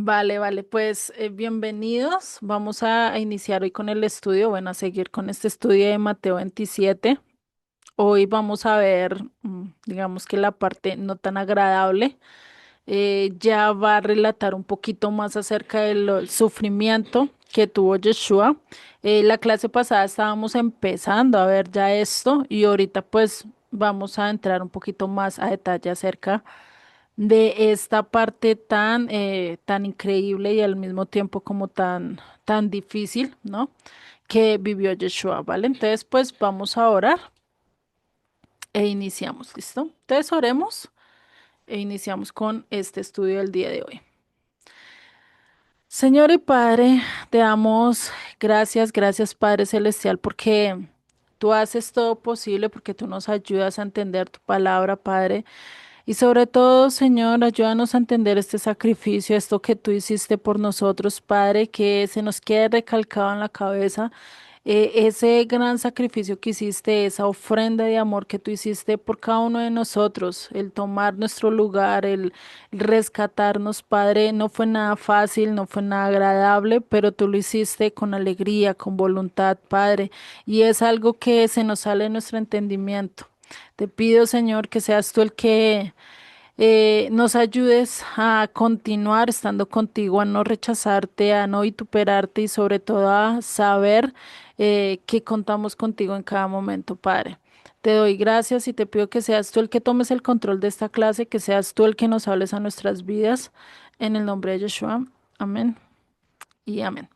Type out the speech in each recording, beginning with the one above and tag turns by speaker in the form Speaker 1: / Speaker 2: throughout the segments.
Speaker 1: Vale, vale, pues bienvenidos. Vamos a iniciar hoy con el estudio, bueno, a seguir con este estudio de Mateo 27. Hoy vamos a ver, digamos que la parte no tan agradable. Ya va a relatar un poquito más acerca del sufrimiento que tuvo Yeshua. La clase pasada estábamos empezando a ver ya esto y ahorita pues vamos a entrar un poquito más a detalle acerca de esta parte tan increíble y al mismo tiempo como tan difícil, ¿no? Que vivió Yeshua, ¿vale? Entonces, pues vamos a orar e iniciamos, ¿listo? Entonces oremos e iniciamos con este estudio del día de hoy. Señor y Padre, te damos gracias, gracias Padre Celestial, porque tú haces todo posible, porque tú nos ayudas a entender tu palabra, Padre. Y sobre todo, Señor, ayúdanos a entender este sacrificio, esto que tú hiciste por nosotros, Padre, que se nos quede recalcado en la cabeza, ese gran sacrificio que hiciste, esa ofrenda de amor que tú hiciste por cada uno de nosotros, el tomar nuestro lugar, el rescatarnos, Padre, no fue nada fácil, no fue nada agradable, pero tú lo hiciste con alegría, con voluntad, Padre, y es algo que se nos sale de nuestro entendimiento. Te pido, Señor, que seas tú el que nos ayudes a continuar estando contigo, a no rechazarte, a no vituperarte y sobre todo a saber que contamos contigo en cada momento, Padre. Te doy gracias y te pido que seas tú el que tomes el control de esta clase, que seas tú el que nos hables a nuestras vidas. En el nombre de Yeshua. Amén y amén.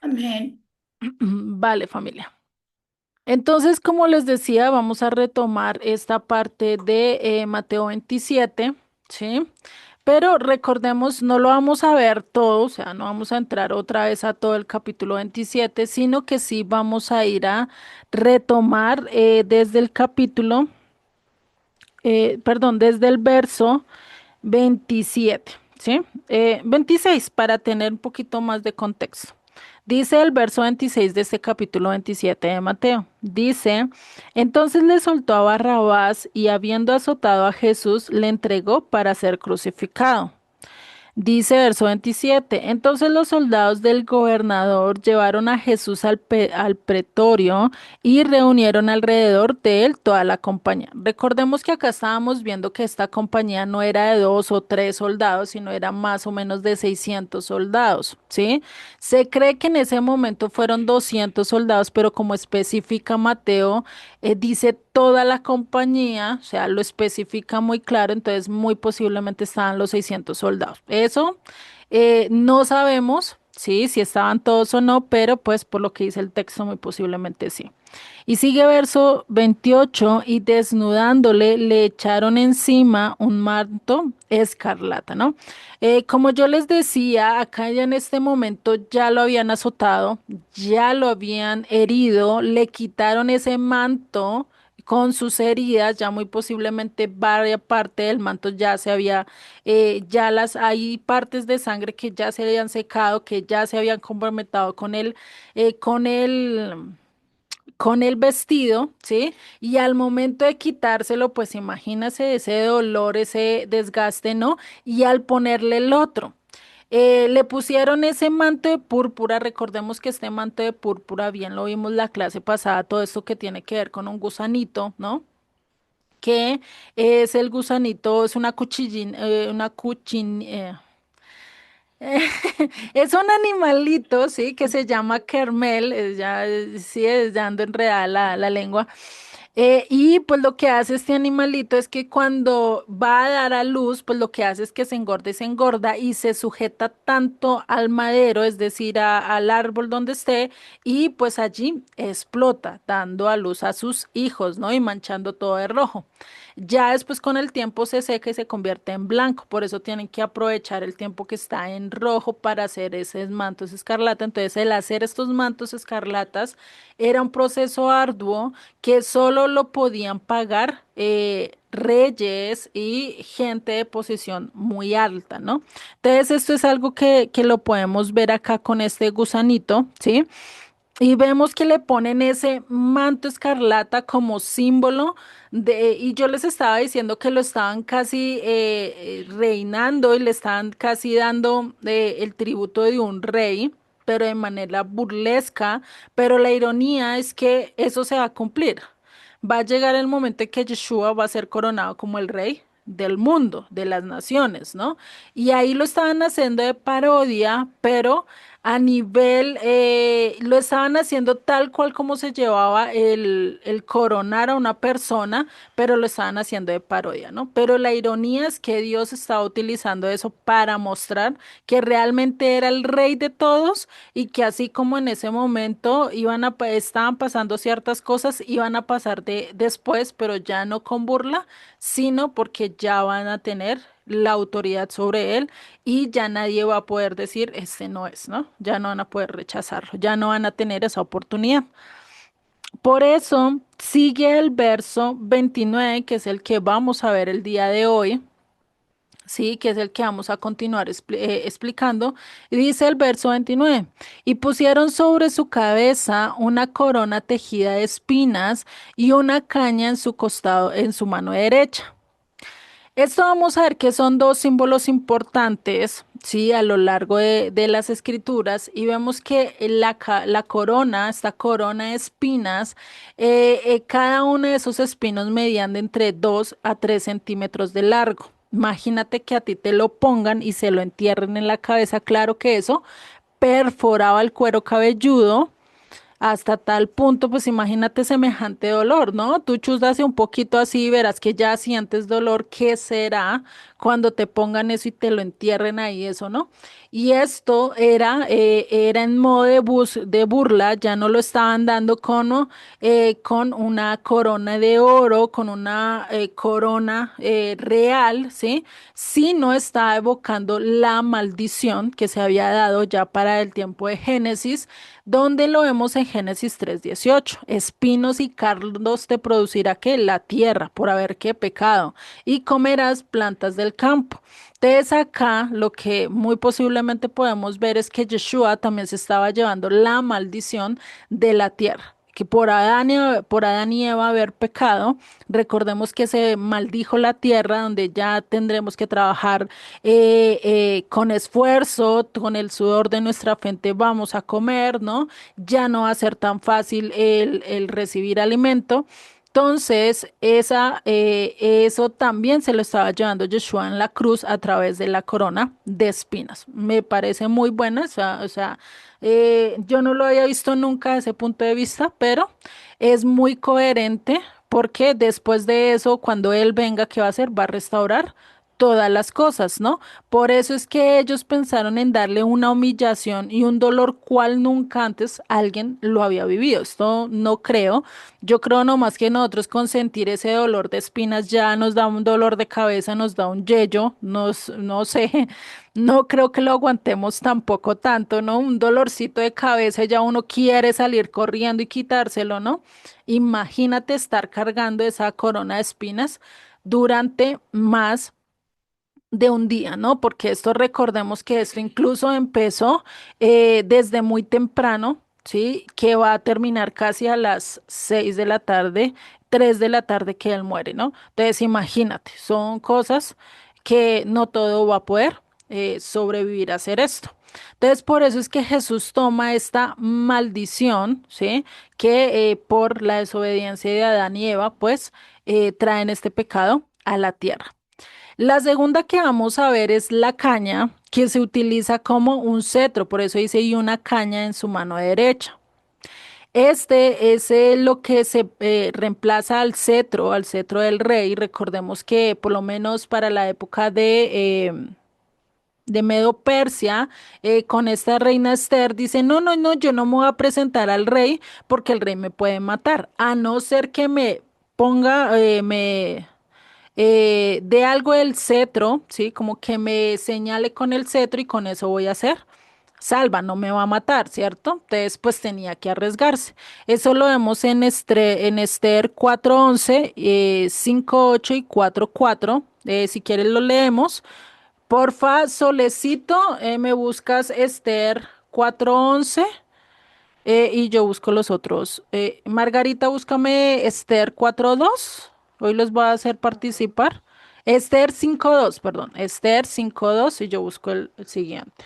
Speaker 2: Amén.
Speaker 1: Vale, familia. Entonces, como les decía, vamos a retomar esta parte de Mateo 27, ¿sí? Pero recordemos, no lo vamos a ver todo, o sea, no vamos a entrar otra vez a todo el capítulo 27, sino que sí vamos a ir a retomar desde el capítulo, perdón, desde el verso 27, ¿sí? 26 para tener un poquito más de contexto. Dice el verso 26 de este capítulo 27 de Mateo. Dice, entonces le soltó a Barrabás y habiendo azotado a Jesús, le entregó para ser crucificado. Dice verso 27. Entonces los soldados del gobernador llevaron a Jesús al pretorio y reunieron alrededor de él toda la compañía. Recordemos que acá estábamos viendo que esta compañía no era de dos o tres soldados, sino era más o menos de 600 soldados, ¿sí? Se cree que en ese momento fueron 200 soldados, pero como especifica Mateo, dice toda la compañía, o sea, lo especifica muy claro, entonces muy posiblemente estaban los 600 soldados. Eso no sabemos, sí, si estaban todos o no, pero pues por lo que dice el texto, muy posiblemente sí. Y sigue verso 28, y desnudándole le echaron encima un manto escarlata, ¿no? Como yo les decía, acá ya en este momento ya lo habían azotado, ya lo habían herido, le quitaron ese manto con sus heridas, ya muy posiblemente varias partes del manto ya se había, hay partes de sangre que ya se habían secado, que ya se habían comprometido con el vestido, ¿sí? Y al momento de quitárselo, pues imagínase ese dolor, ese desgaste, ¿no? Y al ponerle el otro. Le pusieron ese manto de púrpura, recordemos que este manto de púrpura, bien lo vimos la clase pasada, todo esto que tiene que ver con un gusanito, ¿no? Que es el gusanito, es una cuchillín, es un animalito, sí, que se llama Kermel, ya sí, ya ando enredada la lengua. Y pues lo que hace este animalito es que cuando va a dar a luz, pues lo que hace es que se engorda y se sujeta tanto al madero, es decir, al árbol donde esté, y pues allí explota, dando a luz a sus hijos, ¿no? Y manchando todo de rojo. Ya después con el tiempo se seca y se convierte en blanco, por eso tienen que aprovechar el tiempo que está en rojo para hacer esos mantos escarlata. Entonces el hacer estos mantos escarlatas era un proceso arduo que solo lo podían pagar reyes y gente de posición muy alta, ¿no? Entonces esto es algo que lo podemos ver acá con este gusanito, ¿sí? Y vemos que le ponen ese manto escarlata como símbolo y yo les estaba diciendo que lo estaban casi reinando y le estaban casi dando el tributo de un rey, pero de manera burlesca. Pero la ironía es que eso se va a cumplir. Va a llegar el momento en que Yeshua va a ser coronado como el rey del mundo, de las naciones, ¿no? Y ahí lo estaban haciendo de parodia, pero a nivel, lo estaban haciendo tal cual como se llevaba el coronar a una persona, pero lo estaban haciendo de parodia, ¿no? Pero la ironía es que Dios estaba utilizando eso para mostrar que realmente era el rey de todos y que así como en ese momento estaban pasando ciertas cosas, iban a pasar después, pero ya no con burla, sino porque ya van a tener la autoridad sobre él y ya nadie va a poder decir, este no es, ¿no? Ya no van a poder rechazarlo, ya no van a tener esa oportunidad. Por eso sigue el verso 29, que es el que vamos a ver el día de hoy. Sí, que es el que vamos a continuar explicando. Y dice el verso 29, y pusieron sobre su cabeza una corona tejida de espinas y una caña en su costado, en su mano derecha. Esto vamos a ver que son dos símbolos importantes, sí, a lo largo de las escrituras y vemos que la corona, esta corona de espinas, cada uno de esos espinos medían de entre 2 a 3 centímetros de largo. Imagínate que a ti te lo pongan y se lo entierren en la cabeza, claro que eso perforaba el cuero cabelludo hasta tal punto, pues imagínate semejante dolor, ¿no? Tú chuzas un poquito así y verás que ya sientes dolor. ¿Qué será cuando te pongan eso y te lo entierren ahí, eso, ¿no? Y esto era en modo de burla, ya no lo estaban dando con una corona de oro, con una corona real, ¿sí? Sino está evocando la maldición que se había dado ya para el tiempo de Génesis, donde lo vemos en Génesis 3:18. Espinos y cardos te producirá que la tierra por haber que pecado y comerás plantas del campo. Entonces acá lo que muy posiblemente podemos ver es que Yeshua también se estaba llevando la maldición de la tierra, que por Adán y Eva haber pecado, recordemos que se maldijo la tierra donde ya tendremos que trabajar con esfuerzo, con el sudor de nuestra frente vamos a comer, ¿no? Ya no va a ser tan fácil el recibir alimento. Entonces, eso también se lo estaba llevando Yeshua en la cruz a través de la corona de espinas. Me parece muy buena, yo no lo había visto nunca desde ese punto de vista, pero es muy coherente porque después de eso, cuando Él venga, ¿qué va a hacer? Va a restaurar todas las cosas, ¿no? Por eso es que ellos pensaron en darle una humillación y un dolor cual nunca antes alguien lo había vivido. Esto no creo. Yo creo nomás que nosotros con sentir ese dolor de espinas ya nos da un dolor de cabeza, nos da un yello, no sé, no creo que lo aguantemos tampoco tanto, ¿no? Un dolorcito de cabeza, ya uno quiere salir corriendo y quitárselo, ¿no? Imagínate estar cargando esa corona de espinas durante más de un día, ¿no? Porque esto recordemos que esto incluso empezó desde muy temprano, ¿sí? Que va a terminar casi a las 6 de la tarde, 3 de la tarde que él muere, ¿no? Entonces imagínate, son cosas que no todo va a poder sobrevivir a hacer esto. Entonces, por eso es que Jesús toma esta maldición, ¿sí? Que por la desobediencia de Adán y Eva, pues, traen este pecado a la tierra. La segunda que vamos a ver es la caña, que se utiliza como un cetro, por eso dice y una caña en su mano derecha. Este es lo que se reemplaza al cetro del rey. Recordemos que por lo menos para la época de Medo Persia, con esta reina Esther, dice, no, no, no, yo no me voy a presentar al rey porque el rey me puede matar, a no ser que me ponga, de algo el cetro, ¿sí? Como que me señale con el cetro y con eso voy a hacer. Salva, no me va a matar, ¿cierto? Entonces, pues tenía que arriesgarse. Eso lo vemos en Esther 4:11, 5:8 y 4:4. Si quieres lo leemos. Porfa, solecito, me buscas Esther 4:11 Y yo busco los otros. Margarita, búscame Esther 4.2. Hoy los voy a hacer participar. Esther 5.2, perdón. Esther 5.2 y yo busco el siguiente.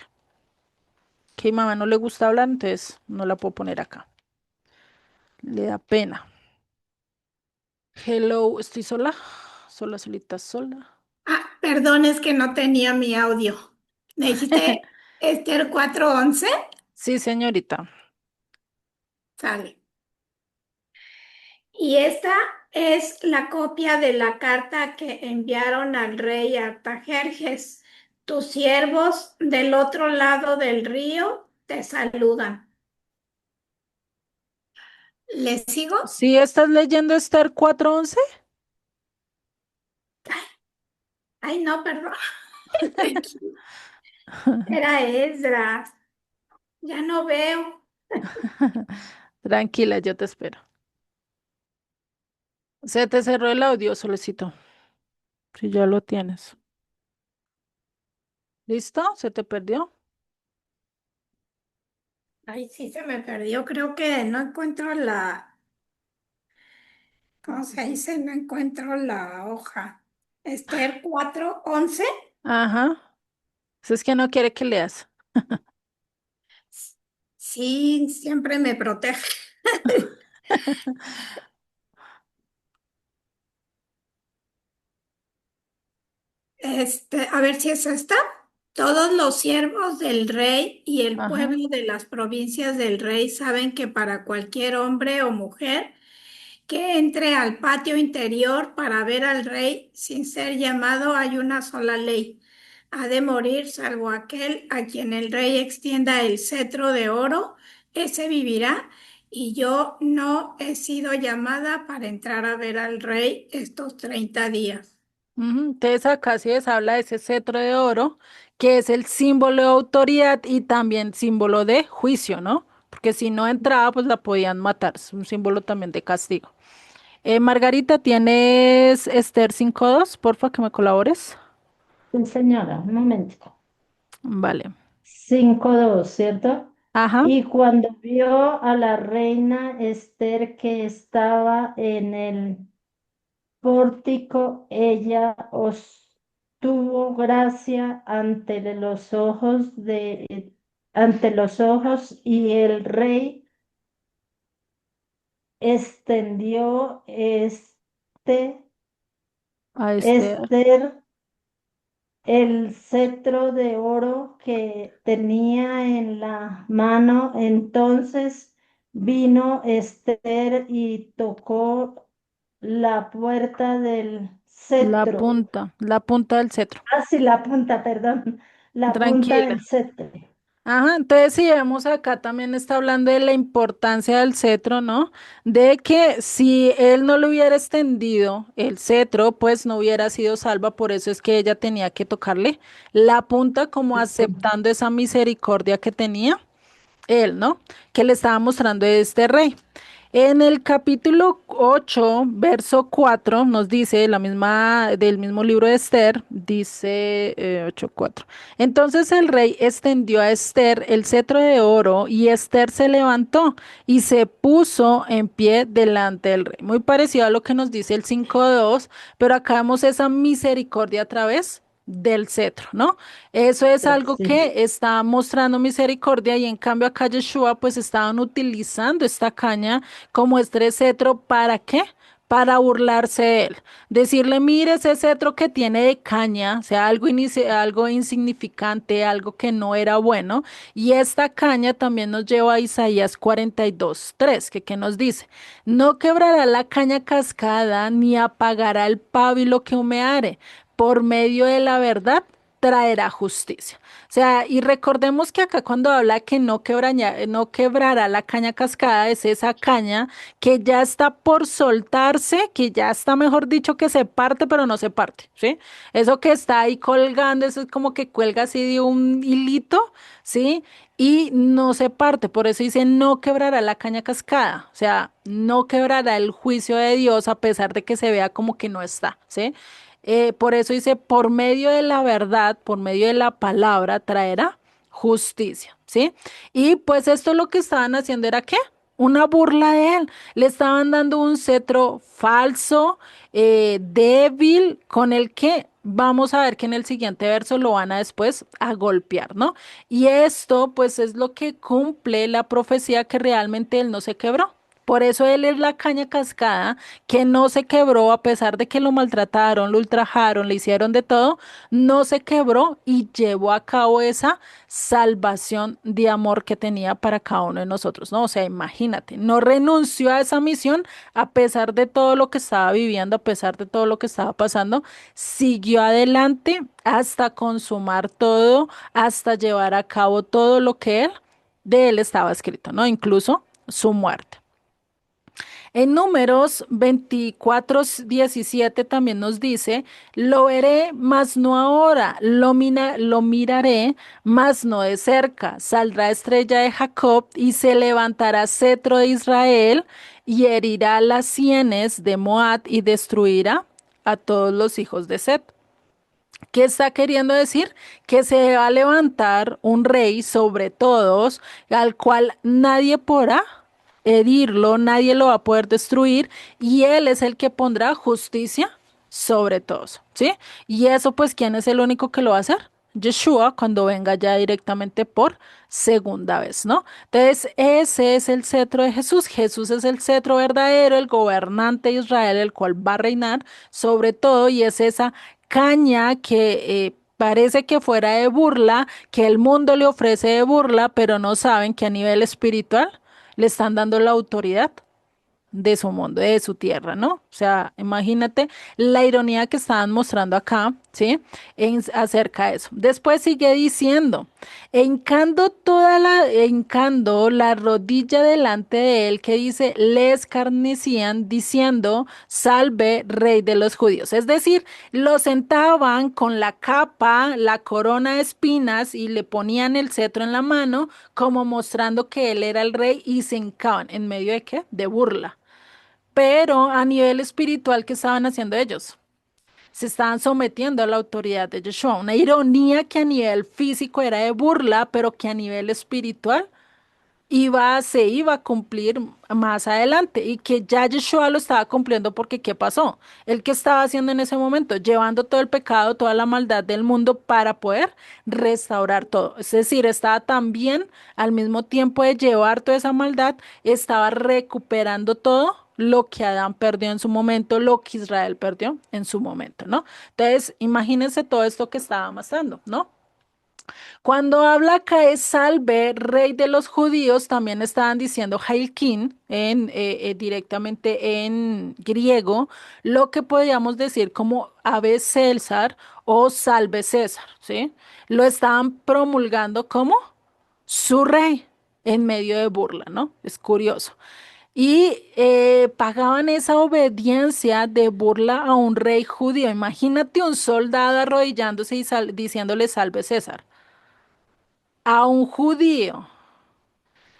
Speaker 1: Que a mi mamá no le gusta hablar, entonces no la puedo poner acá. Le da pena. Hello, estoy sola. Sola, solita, sola.
Speaker 2: Ah, perdón, es que no tenía mi audio. ¿Me dijiste Esther 4:11?
Speaker 1: Sí, señorita.
Speaker 2: Sale. Y esta es la copia de la carta que enviaron al rey Artajerjes. Tus siervos del otro lado del río te saludan. ¿Les sigo?
Speaker 1: ¿Sí estás leyendo Esther 4.11?
Speaker 2: Ay, no, perdón. Era Esdras. Ya no veo.
Speaker 1: Tranquila, yo te espero. Se te cerró el audio, solicito. Si ya lo tienes. ¿Listo? ¿Se te perdió?
Speaker 2: Ay, sí, se me perdió. Creo que no encuentro ¿cómo se dice? No encuentro la hoja. Esther 4:11.
Speaker 1: Ajá. Eso es que no quiere que leas.
Speaker 2: Sí, siempre me protege. A ver si es esta. Todos los siervos del rey y el
Speaker 1: Ajá.
Speaker 2: pueblo de las provincias del rey saben que para cualquier hombre o mujer que entre al patio interior para ver al rey sin ser llamado hay una sola ley. Ha de morir salvo aquel a quien el rey extienda el cetro de oro, ese vivirá. Y yo no he sido llamada para entrar a ver al rey estos 30 días.
Speaker 1: Ujú. Entonces acá sí les habla de ese cetro de oro, que es el símbolo de autoridad y también símbolo de juicio, ¿no? Porque si no entraba, pues la podían matar. Es un símbolo también de castigo. Margarita, ¿tienes Esther 5.2? Porfa, que me colabores.
Speaker 3: Sí, señora, un momentico.
Speaker 1: Vale.
Speaker 3: 5:2, ¿cierto?
Speaker 1: Ajá.
Speaker 3: Y cuando vio a la reina Esther que estaba en el pórtico, ella obtuvo gracia ante los ojos y el rey extendió
Speaker 1: A Esther.
Speaker 3: Esther el cetro de oro que tenía en la mano. Entonces vino Esther y tocó la puerta del cetro.
Speaker 1: La punta del cetro.
Speaker 3: Ah, sí, la punta, perdón, la punta
Speaker 1: Tranquila.
Speaker 3: del cetro.
Speaker 1: Ajá, entonces si vemos acá también está hablando de la importancia del cetro, ¿no? De que si él no le hubiera extendido el cetro, pues no hubiera sido salva, por eso es que ella tenía que tocarle la punta como aceptando esa misericordia que tenía él, ¿no? Que le estaba mostrando este rey. En el capítulo 8, verso 4, nos dice la misma del mismo libro de Esther, dice 8:4. Entonces el rey extendió a Esther el cetro de oro y Esther se levantó y se puso en pie delante del rey. Muy parecido a lo que nos dice el 5:2, pero acá vemos esa misericordia a través del cetro, ¿no? Eso es algo
Speaker 3: Sí,
Speaker 1: que está mostrando misericordia y en cambio acá Yeshua pues estaban utilizando esta caña como este cetro, ¿para qué? Para burlarse de él. Decirle, mire ese cetro que tiene de caña, o sea, algo insignificante, algo que no era bueno. Y esta caña también nos lleva a Isaías 42:3, que nos dice, no quebrará la caña cascada, ni apagará el pábilo que humeare, por medio de la verdad traerá justicia. O sea, y recordemos que acá cuando habla que no quebrará la caña cascada, es esa caña que ya está por soltarse, que ya está, mejor dicho, que se parte, pero no se parte, ¿sí? Eso que está ahí colgando, eso es como que cuelga así de un hilito, ¿sí? Y no se parte, por eso dice no quebrará la caña cascada, o sea, no quebrará el juicio de Dios a pesar de que se vea como que no está, ¿sí? Por eso dice, por medio de la verdad, por medio de la palabra, traerá justicia, ¿sí? Y pues esto lo que estaban haciendo era ¿qué? Una burla de él. Le estaban dando un cetro falso, débil, con el que vamos a ver que en el siguiente verso lo van a después a golpear, ¿no? Y esto pues es lo que cumple la profecía que realmente él no se quebró. Por eso él es la caña cascada que no se quebró a pesar de que lo maltrataron, lo ultrajaron, le hicieron de todo, no se quebró y llevó a cabo esa salvación de amor que tenía para cada uno de nosotros, ¿no? O sea, imagínate, no renunció a esa misión a pesar de todo lo que estaba viviendo, a pesar de todo lo que estaba pasando, siguió adelante hasta consumar todo, hasta llevar a cabo todo lo que él, de él estaba escrito, ¿no? Incluso su muerte. En Números 24:17 también nos dice, lo veré, mas no ahora, lo miraré, mas no de cerca. Saldrá estrella de Jacob y se levantará cetro de Israel y herirá las sienes de Moab y destruirá a todos los hijos de Set. ¿Qué está queriendo decir? Que se va a levantar un rey sobre todos, al cual nadie podrá herirlo, nadie lo va a poder destruir, y él es el que pondrá justicia sobre todos, ¿sí? Y eso, pues, ¿quién es el único que lo va a hacer? Yeshua, cuando venga ya directamente por segunda vez, ¿no? Entonces, ese es el cetro de Jesús. Jesús es el cetro verdadero, el gobernante de Israel, el cual va a reinar sobre todo, y es esa caña que parece que fuera de burla, que el mundo le ofrece de burla, pero no saben que a nivel espiritual le están dando la autoridad de su mundo, de su tierra, ¿no? O sea, imagínate la ironía que estaban mostrando acá, ¿sí? Acerca de eso. Después sigue diciendo, hincando la rodilla delante de él, que dice, le escarnecían diciendo, salve, rey de los judíos. Es decir, lo sentaban con la capa, la corona de espinas y le ponían el cetro en la mano, como mostrando que él era el rey y se hincaban en medio de qué? De burla. Pero a nivel espiritual, ¿qué estaban haciendo ellos? Se estaban sometiendo a la autoridad de Yeshua. Una ironía que a nivel físico era de burla, pero que a nivel espiritual se iba a cumplir más adelante y que ya Yeshua lo estaba cumpliendo porque ¿qué pasó? ¿El que estaba haciendo en ese momento? Llevando todo el pecado, toda la maldad del mundo para poder restaurar todo. Es decir, estaba también al mismo tiempo de llevar toda esa maldad, estaba recuperando todo lo que Adán perdió en su momento, lo que Israel perdió en su momento, ¿no? Entonces, imagínense todo esto que estaba pasando, ¿no? Cuando habla acá es salve, rey de los judíos, también estaban diciendo Hailkin directamente en griego, lo que podríamos decir como ave César o salve César, ¿sí? Lo estaban promulgando como su rey en medio de burla, ¿no? Es curioso. Y pagaban esa obediencia de burla a un rey judío. Imagínate un soldado arrodillándose y diciéndole salve César a un judío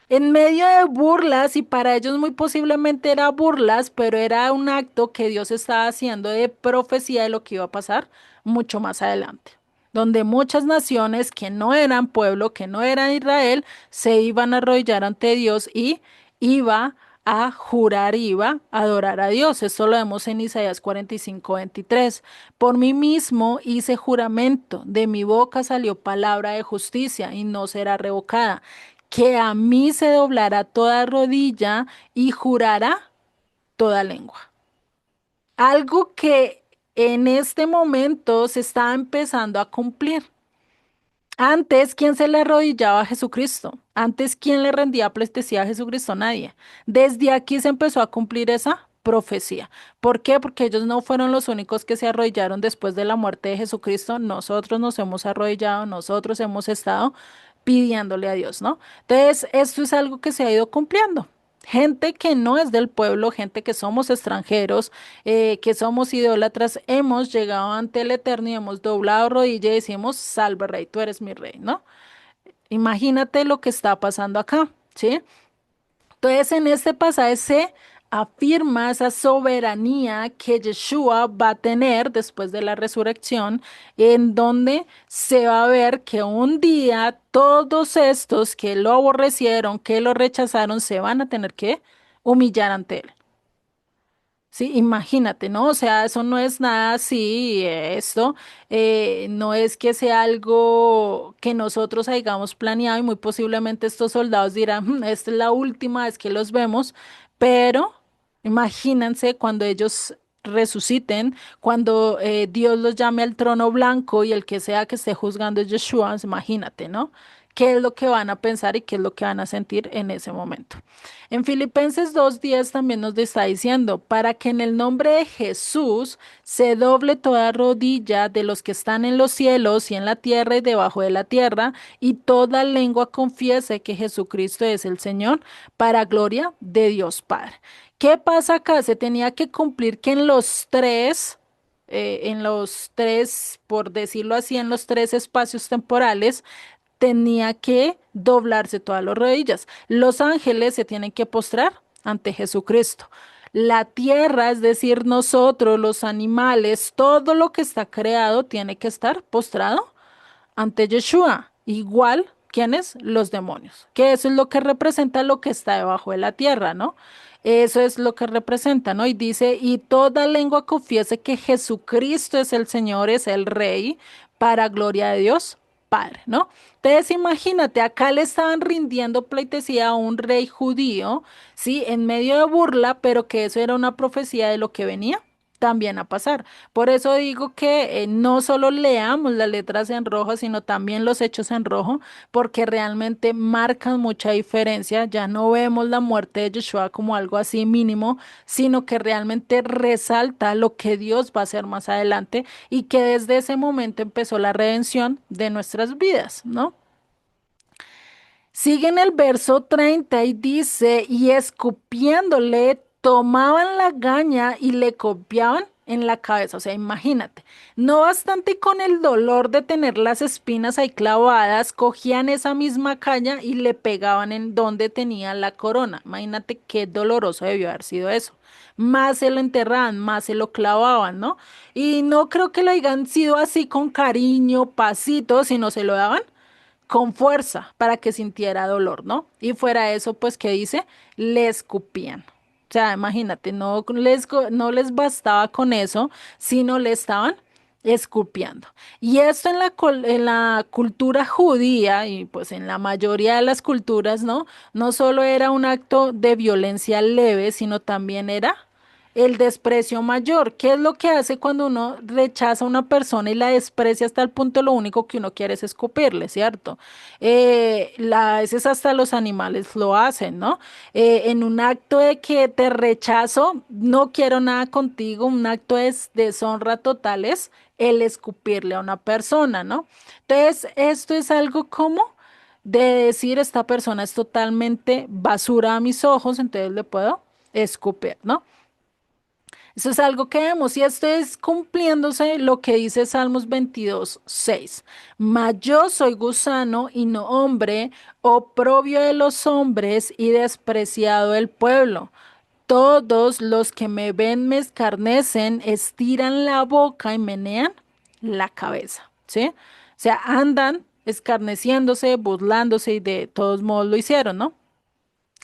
Speaker 1: en medio de burlas, y para ellos muy posiblemente era burlas, pero era un acto que Dios estaba haciendo de profecía de lo que iba a pasar mucho más adelante, donde muchas naciones que no eran pueblo, que no eran Israel, se iban a arrodillar ante Dios y iba a jurar, iba a adorar a Dios. Esto lo vemos en Isaías 45:23. Por mí mismo hice juramento, de mi boca salió palabra de justicia y no será revocada, que a mí se doblará toda rodilla y jurará toda lengua. Algo que en este momento se está empezando a cumplir. Antes, ¿quién se le arrodillaba a Jesucristo? Antes, ¿quién le rendía pleitesía a Jesucristo? Nadie. Desde aquí se empezó a cumplir esa profecía. ¿Por qué? Porque ellos no fueron los únicos que se arrodillaron después de la muerte de Jesucristo. Nosotros nos hemos arrodillado, nosotros hemos estado pidiéndole a Dios, ¿no? Entonces, esto es algo que se ha ido cumpliendo. Gente que no es del pueblo, gente que somos extranjeros, que somos idólatras, hemos llegado ante el Eterno y hemos doblado rodilla y decimos, salve rey, tú eres mi rey, ¿no? Imagínate lo que está pasando acá, ¿sí? Entonces, en este pasaje se afirma esa soberanía que Yeshua va a tener después de la resurrección, en donde se va a ver que un día todos estos que lo aborrecieron, que lo rechazaron, se van a tener que humillar ante él. Sí, imagínate, ¿no? O sea, eso no es nada así, esto no es que sea algo que nosotros hayamos planeado y muy posiblemente estos soldados dirán, esta es la última vez que los vemos, pero imagínense cuando ellos resuciten, cuando Dios los llame al trono blanco y el que sea que esté juzgando es Yeshua, imagínate, ¿no? ¿Qué es lo que van a pensar y qué es lo que van a sentir en ese momento? En Filipenses 2:10 también nos está diciendo, para que en el nombre de Jesús se doble toda rodilla de los que están en los cielos y en la tierra y debajo de la tierra, y toda lengua confiese que Jesucristo es el Señor, para gloria de Dios Padre. ¿Qué pasa acá? Se tenía que cumplir que en los tres, por decirlo así, en los tres espacios temporales, tenía que doblarse todas las rodillas. Los ángeles se tienen que postrar ante Jesucristo. La tierra, es decir, nosotros, los animales, todo lo que está creado tiene que estar postrado ante Yeshua. Igual, ¿quiénes? Los demonios. Que eso es lo que representa lo que está debajo de la tierra, ¿no? Eso es lo que representa, ¿no? Y dice, y toda lengua confiese que Jesucristo es el Señor, es el Rey, para gloria de Dios Padre, ¿no? Entonces, imagínate, acá le estaban rindiendo pleitesía a un rey judío, ¿sí? En medio de burla, pero que eso era una profecía de lo que venía también a pasar. Por eso digo que no solo leamos las letras en rojo, sino también los hechos en rojo, porque realmente marcan mucha diferencia. Ya no vemos la muerte de Yeshua como algo así mínimo, sino que realmente resalta lo que Dios va a hacer más adelante y que desde ese momento empezó la redención de nuestras vidas, ¿no? Sigue en el verso 30 y dice, y escupiéndole, tomaban la gaña y le copiaban en la cabeza. O sea, imagínate, no bastante con el dolor de tener las espinas ahí clavadas, cogían esa misma caña y le pegaban en donde tenía la corona. Imagínate qué doloroso debió haber sido eso. Más se lo enterraban, más se lo clavaban, ¿no? Y no creo que lo hayan sido así con cariño, pasito, sino se lo daban con fuerza para que sintiera dolor, ¿no? Y fuera eso, pues, ¿qué dice? Le escupían. O sea, imagínate, no les bastaba con eso, sino le estaban escupiando. Y esto en la cultura judía y pues en la mayoría de las culturas, ¿no? No solo era un acto de violencia leve, sino también era el desprecio mayor. ¿Qué es lo que hace cuando uno rechaza a una persona y la desprecia hasta el punto lo único que uno quiere es escupirle, ¿cierto? A veces hasta los animales lo hacen, ¿no? En un acto de que te rechazo, no quiero nada contigo, un acto de deshonra total es el escupirle a una persona, ¿no? Entonces, esto es algo como de decir esta persona es totalmente basura a mis ojos, entonces le puedo escupir, ¿no? Eso es algo que vemos y esto es cumpliéndose lo que dice Salmos 22:6. Mas yo soy gusano y no hombre, oprobio de los hombres y despreciado del pueblo. Todos los que me ven me escarnecen, estiran la boca y menean la cabeza, ¿sí? O sea, andan escarneciéndose, burlándose y de todos modos lo hicieron, ¿no?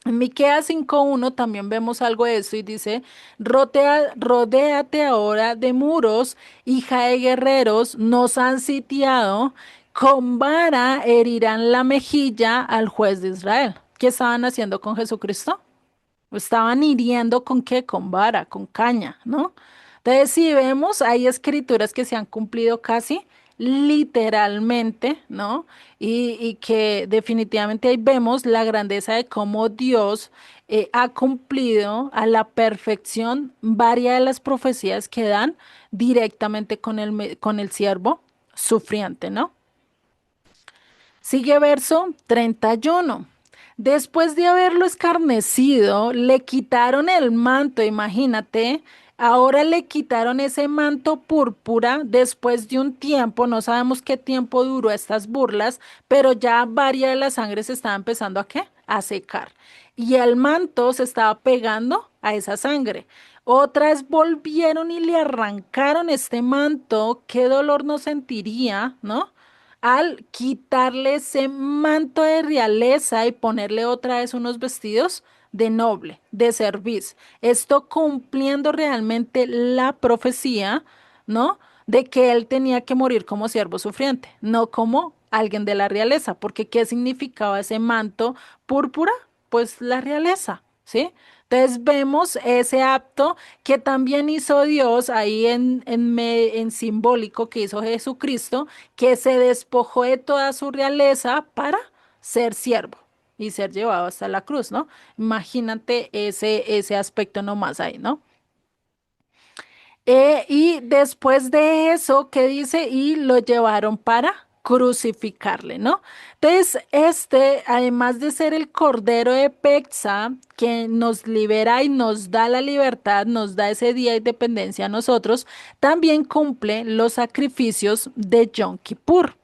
Speaker 1: En Miqueas 5:1 también vemos algo de eso y dice, rodéate ahora de muros, hija de guerreros, nos han sitiado, con vara herirán la mejilla al juez de Israel. ¿Qué estaban haciendo con Jesucristo? Estaban hiriendo con qué, con vara, con caña, ¿no? Entonces, si vemos, hay escrituras que se han cumplido casi literalmente, ¿no? Y que definitivamente ahí vemos la grandeza de cómo Dios ha cumplido a la perfección varias de las profecías que dan directamente con con el siervo sufriente, ¿no? Sigue verso 31. Después de haberlo escarnecido, le quitaron el manto, imagínate. Ahora le quitaron ese manto púrpura después de un tiempo, no sabemos qué tiempo duró estas burlas, pero ya varias de la sangre se estaba empezando a ¿qué? A secar. y el manto se estaba pegando a esa sangre. Otras volvieron y le arrancaron este manto. Qué dolor no sentiría, ¿no? Al quitarle ese manto de realeza y ponerle otra vez unos vestidos de noble, de cerviz. Esto cumpliendo realmente la profecía, ¿no? De que él tenía que morir como siervo sufriente, no como alguien de la realeza, porque ¿qué significaba ese manto púrpura? Pues la realeza, ¿sí? Entonces vemos ese acto que también hizo Dios ahí en simbólico que hizo Jesucristo, que se despojó de toda su realeza para ser siervo y ser llevado hasta la cruz, ¿no? Imagínate ese aspecto nomás ahí, ¿no? Y después de eso, ¿qué dice? Y lo llevaron para crucificarle, ¿no? Entonces, este, además de ser el Cordero de Pexa, que nos libera y nos da la libertad, nos da ese día de independencia a nosotros, también cumple los sacrificios de Yom Kippur.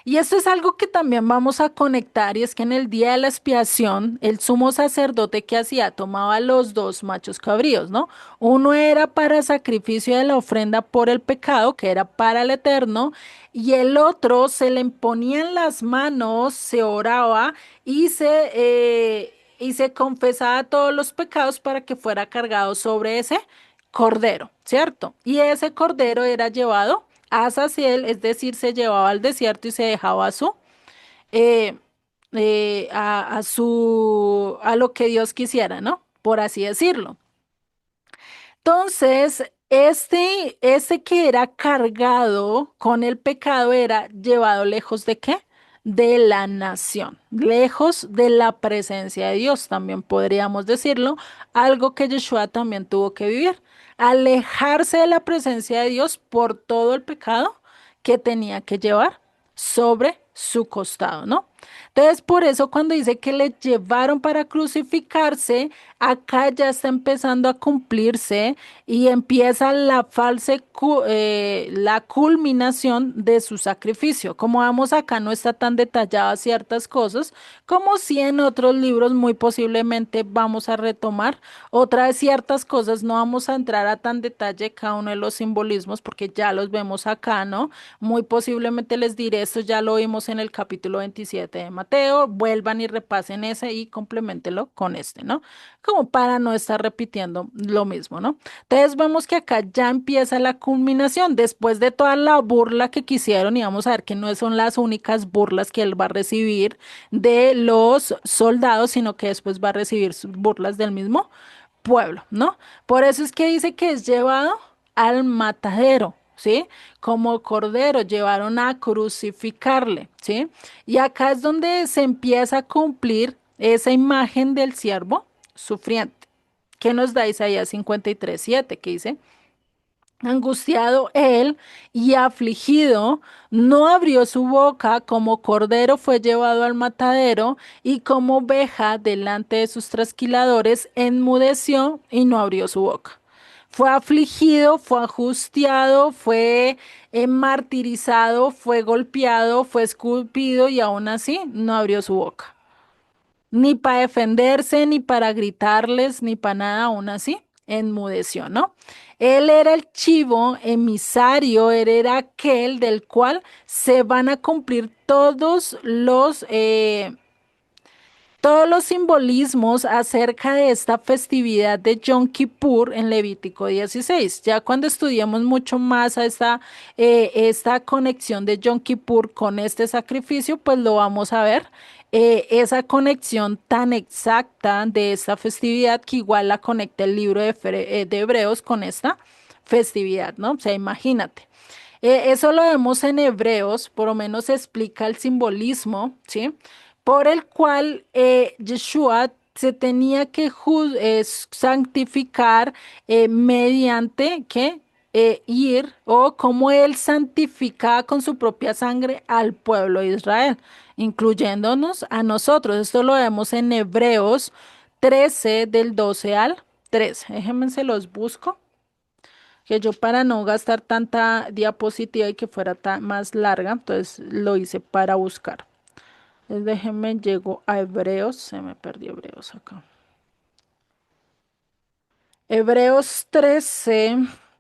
Speaker 1: Y esto es algo que también vamos a conectar y es que en el día de la expiación, el sumo sacerdote que hacía tomaba los dos machos cabríos, ¿no? Uno era para sacrificio de la ofrenda por el pecado, que era para el eterno, y el otro se le imponían las manos, se oraba y se confesaba todos los pecados para que fuera cargado sobre ese cordero, ¿cierto? Y ese cordero era llevado a Azaziel, es decir, se llevaba al desierto y se dejaba eh, a lo que Dios quisiera, ¿no? Por así decirlo. Entonces, este que era cargado con el pecado era llevado lejos de qué? De la nación, lejos de la presencia de Dios, también podríamos decirlo, algo que Yeshua también tuvo que vivir, alejarse de la presencia de Dios por todo el pecado que tenía que llevar sobre su costado, ¿no? Entonces, por eso cuando dice que le llevaron para crucificarse, acá ya está empezando a cumplirse y empieza la culminación de su sacrificio. Como vamos acá, no está tan detallada ciertas cosas, como si en otros libros muy posiblemente vamos a retomar otras ciertas cosas. No vamos a entrar a tan detalle cada uno de los simbolismos porque ya los vemos acá, ¿no? Muy posiblemente les diré esto, ya lo vimos en el capítulo 27 de Mateo. Vuelvan y repasen ese y compleméntelo con este, ¿no? Como para no estar repitiendo lo mismo, ¿no? Entonces vemos que acá ya empieza la culminación, después de toda la burla que quisieron, y vamos a ver que no son las únicas burlas que él va a recibir de los soldados, sino que después va a recibir sus burlas del mismo pueblo, ¿no? Por eso es que dice que es llevado al matadero, ¿sí? Como cordero, llevaron a crucificarle, ¿sí? Y acá es donde se empieza a cumplir esa imagen del siervo sufriente. ¿Qué nos da Isaías 53:7? Que dice, angustiado él y afligido, no abrió su boca, como cordero fue llevado al matadero, y como oveja delante de sus trasquiladores, enmudeció y no abrió su boca. Fue afligido, fue angustiado, fue martirizado, fue golpeado, fue esculpido y aún así no abrió su boca ni para defenderse, ni para gritarles, ni para nada, aún así, enmudeció, ¿no? Él era el chivo emisario, él era aquel del cual se van a cumplir todos los simbolismos acerca de esta festividad de Yom Kippur en Levítico 16. Ya cuando estudiamos mucho más a esta conexión de Yom Kippur con este sacrificio, pues lo vamos a ver. Esa conexión tan exacta de esta festividad que igual la conecta el libro de Hebreos con esta festividad, ¿no? O sea, imagínate. Eso lo vemos en Hebreos, por lo menos explica el simbolismo, ¿sí? Por el cual Yeshua se tenía que santificar mediante que ir o como él santificaba con su propia sangre al pueblo de Israel, incluyéndonos a nosotros. Esto lo vemos en Hebreos 13 del 12 al 13. Déjenme se los busco que yo para no gastar tanta diapositiva y que fuera más larga, entonces lo hice para buscar. Entonces déjenme, llego a Hebreos, se me perdió Hebreos acá. Hebreos 13,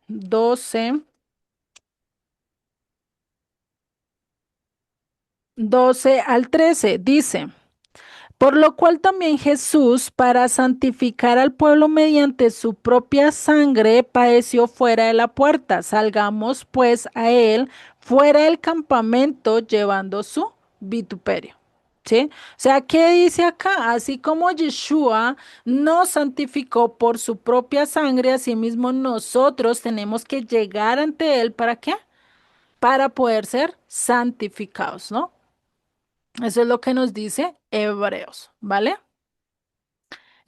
Speaker 1: 12, 12 al 13 dice. Por lo cual también Jesús, para santificar al pueblo mediante su propia sangre, padeció fuera de la puerta. Salgamos pues a él fuera del campamento llevando su vituperio. ¿Sí? O sea, ¿qué dice acá? Así como Yeshua nos santificó por su propia sangre, asimismo nosotros tenemos que llegar ante él. ¿Para qué? Para poder ser santificados, ¿no? Eso es lo que nos dice Hebreos, ¿vale?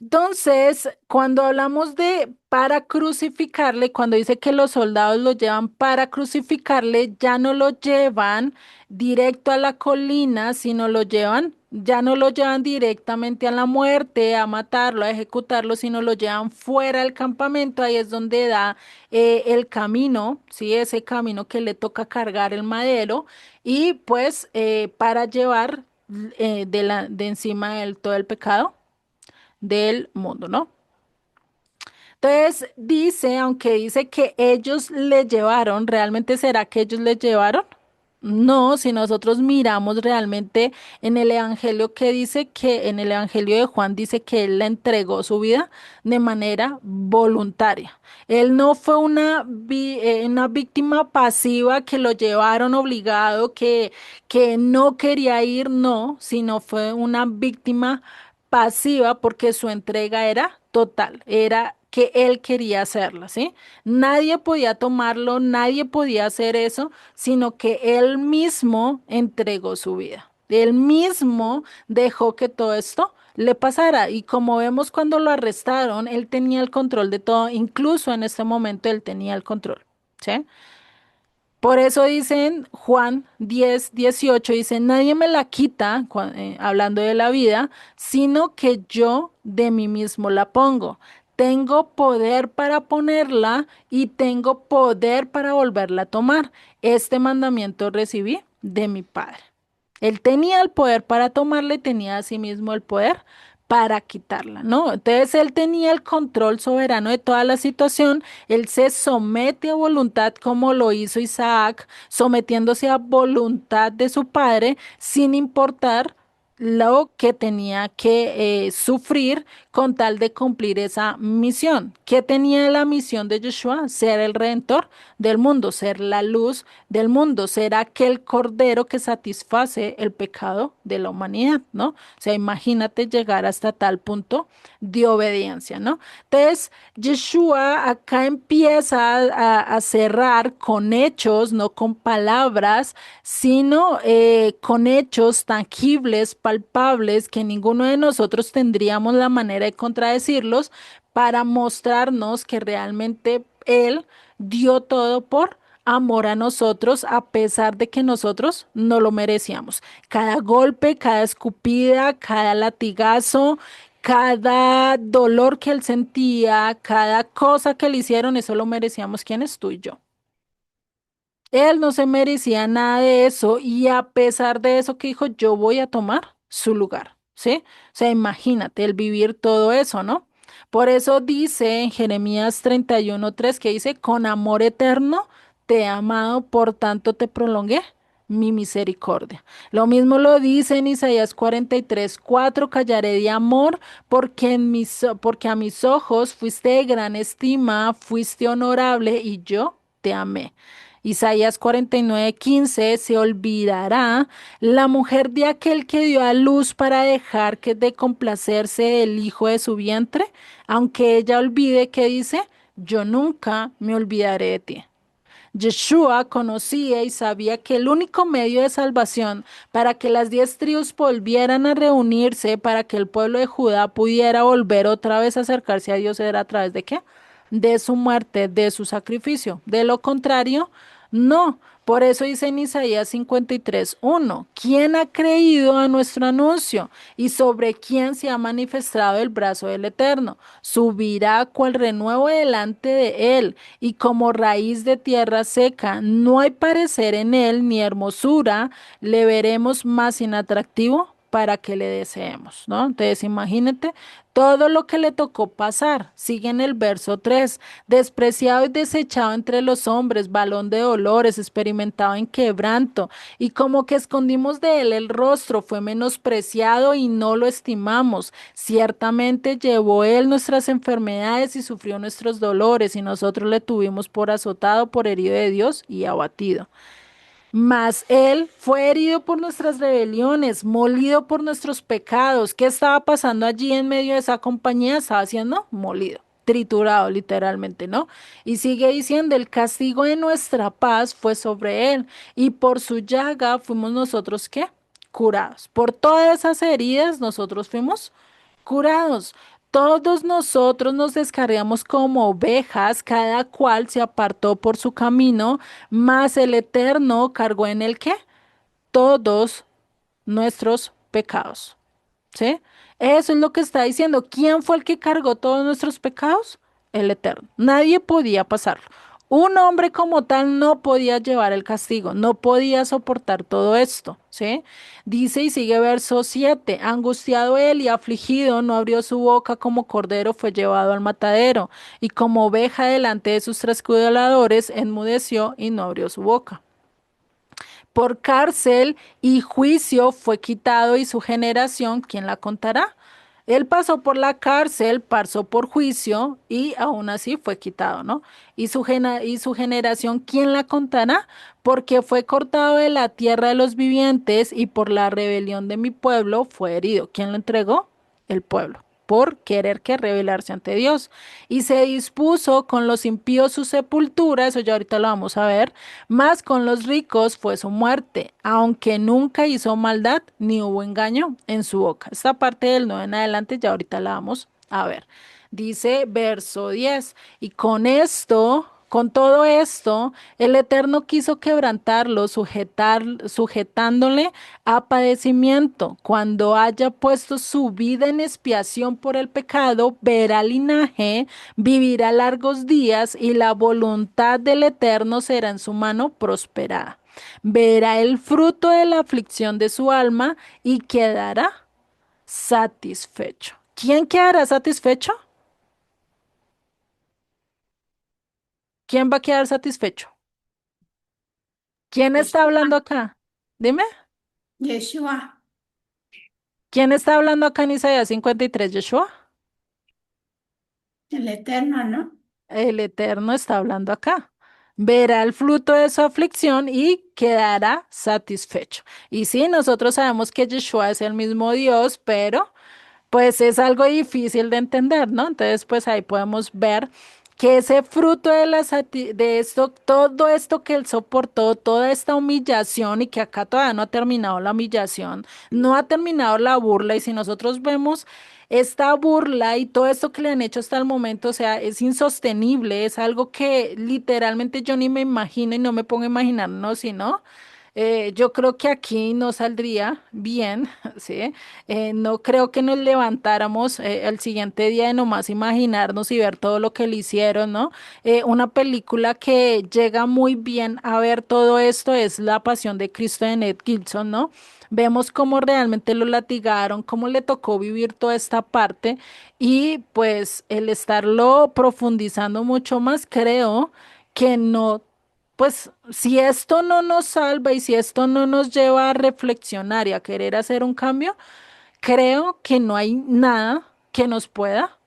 Speaker 1: Entonces, cuando hablamos de para crucificarle, cuando dice que los soldados lo llevan para crucificarle, ya no lo llevan directo a la colina, sino lo llevan, ya no lo llevan directamente a la muerte, a matarlo, a ejecutarlo, sino lo llevan fuera del campamento. Ahí es donde da el camino, ¿sí? Ese camino que le toca cargar el madero y pues para llevar de encima de él todo el pecado del mundo, ¿no? Entonces dice, aunque dice que ellos le llevaron, ¿realmente será que ellos le llevaron? No, si nosotros miramos realmente en el Evangelio que dice que en el Evangelio de Juan dice que él le entregó su vida de manera voluntaria. Él no fue una víctima pasiva que lo llevaron obligado, que no quería ir, no, sino fue una víctima pasiva porque su entrega era total, era que él quería hacerla, ¿sí? Nadie podía tomarlo, nadie podía hacer eso, sino que él mismo entregó su vida. Él mismo dejó que todo esto le pasara. Y como vemos cuando lo arrestaron, él tenía el control de todo, incluso en este momento él tenía el control, ¿sí? Por eso dicen Juan 10, 18 dice, nadie me la quita, hablando de la vida, sino que yo de mí mismo la pongo. Tengo poder para ponerla y tengo poder para volverla a tomar. Este mandamiento recibí de mi Padre. Él tenía el poder para tomarla y tenía asimismo el poder para quitarla, ¿no? Entonces él tenía el control soberano de toda la situación, él se somete a voluntad como lo hizo Isaac, sometiéndose a voluntad de su padre sin importar lo que tenía que sufrir con tal de cumplir esa misión. ¿Qué tenía la misión de Yeshua? Ser el redentor del mundo, ser la luz del mundo, ser aquel cordero que satisface el pecado de la humanidad, ¿no? O sea, imagínate llegar hasta tal punto de obediencia, ¿no? Entonces, Yeshua acá empieza a cerrar con hechos, no con palabras, sino con hechos tangibles, palpables, que ninguno de nosotros tendríamos la manera de contradecirlos para mostrarnos que realmente Él dio todo por amor a nosotros, a pesar de que nosotros no lo merecíamos. Cada golpe, cada escupida, cada latigazo, cada dolor que él sentía, cada cosa que le hicieron, eso lo merecíamos. ¿Quién es tú y yo? Él no se merecía nada de eso y a pesar de eso que dijo, yo voy a tomar su lugar, ¿sí? O sea, imagínate el vivir todo eso, ¿no? Por eso dice en Jeremías 31:3 que dice, con amor eterno te he amado, por tanto te prolongué mi misericordia. Lo mismo lo dice en Isaías 43:4, callaré de amor porque, porque a mis ojos fuiste de gran estima, fuiste honorable y yo te amé. Isaías 49:15, se olvidará la mujer de aquel que dio a luz para dejar que de complacerse del hijo de su vientre, aunque ella olvide que dice, yo nunca me olvidaré de ti. Yeshua conocía y sabía que el único medio de salvación para que las 10 tribus volvieran a reunirse, para que el pueblo de Judá pudiera volver otra vez a acercarse a Dios, era a través de qué? De su muerte, de su sacrificio. De lo contrario, no. Por eso dice en Isaías 53:1, ¿quién ha creído a nuestro anuncio? ¿Y sobre quién se ha manifestado el brazo del Eterno? Subirá cual renuevo delante de él, y como raíz de tierra seca. No hay parecer en él ni hermosura, le veremos más inatractivo para que le deseemos, ¿no? Entonces, imagínate todo lo que le tocó pasar. Sigue en el verso 3: despreciado y desechado entre los hombres, balón de dolores, experimentado en quebranto, y como que escondimos de él el rostro, fue menospreciado y no lo estimamos. Ciertamente llevó él nuestras enfermedades y sufrió nuestros dolores, y nosotros le tuvimos por azotado, por herido de Dios y abatido. Mas él fue herido por nuestras rebeliones, molido por nuestros pecados. ¿Qué estaba pasando allí en medio de esa compañía? Estaba siendo molido, triturado literalmente, ¿no? Y sigue diciendo, el castigo de nuestra paz fue sobre él, y por su llaga fuimos nosotros, ¿qué? Curados. Por todas esas heridas nosotros fuimos curados. Todos nosotros nos descarriamos como ovejas, cada cual se apartó por su camino, mas el Eterno cargó en el que todos nuestros pecados. ¿Sí? Eso es lo que está diciendo. ¿Quién fue el que cargó todos nuestros pecados? El Eterno. Nadie podía pasarlo. Un hombre como tal no podía llevar el castigo, no podía soportar todo esto, ¿sí? Dice y sigue verso 7: angustiado él y afligido, no abrió su boca, como cordero fue llevado al matadero, y como oveja delante de sus trasculadores, enmudeció y no abrió su boca. Por cárcel y juicio fue quitado, y su generación, ¿quién la contará? Él pasó por la cárcel, pasó por juicio y aún así fue quitado, ¿no? Y su generación, ¿quién la contará? Porque fue cortado de la tierra de los vivientes, y por la rebelión de mi pueblo fue herido. ¿Quién lo entregó? El pueblo, por querer que rebelarse ante Dios. Y se dispuso con los impíos su sepultura, eso ya ahorita lo vamos a ver, más con los ricos fue su muerte, aunque nunca hizo maldad ni hubo engaño en su boca. Esta parte del 9 en adelante ya ahorita la vamos a ver. Dice verso 10: y con esto, con todo esto, el Eterno quiso quebrantarlo, sujetándole a padecimiento. Cuando haya puesto su vida en expiación por el pecado, verá linaje, vivirá largos días, y la voluntad del Eterno será en su mano prosperada. Verá el fruto de la aflicción de su alma y quedará satisfecho. ¿Quién quedará satisfecho? ¿Quién va a quedar satisfecho? ¿Quién está
Speaker 2: Yeshua,
Speaker 1: hablando acá? Dime.
Speaker 2: Yeshua,
Speaker 1: ¿Quién está hablando acá en Isaías 53? ¿Yeshua?
Speaker 2: el Eterno, ¿no?
Speaker 1: El Eterno está hablando acá. Verá el fruto de su aflicción y quedará satisfecho. Y sí, nosotros sabemos que Yeshua es el mismo Dios, pero pues es algo difícil de entender, ¿no? Entonces, pues ahí podemos ver que ese fruto de de esto, todo esto que él soportó, toda esta humillación, y que acá todavía no ha terminado la humillación, no ha terminado la burla, y si nosotros vemos esta burla y todo esto que le han hecho hasta el momento, o sea, es insostenible, es algo que literalmente yo ni me imagino y no me pongo a imaginar, no, sino yo creo que aquí no saldría bien, ¿sí? No creo que nos levantáramos el siguiente día de nomás imaginarnos y ver todo lo que le hicieron, ¿no? Una película que llega muy bien a ver todo esto es La Pasión de Cristo de Ned Gilson, ¿no? Vemos cómo realmente lo latigaron, cómo le tocó vivir toda esta parte, y pues el estarlo profundizando mucho más, creo que no, pues si esto no nos salva y si esto no nos lleva a reflexionar y a querer hacer un cambio, creo que no hay nada que nos pueda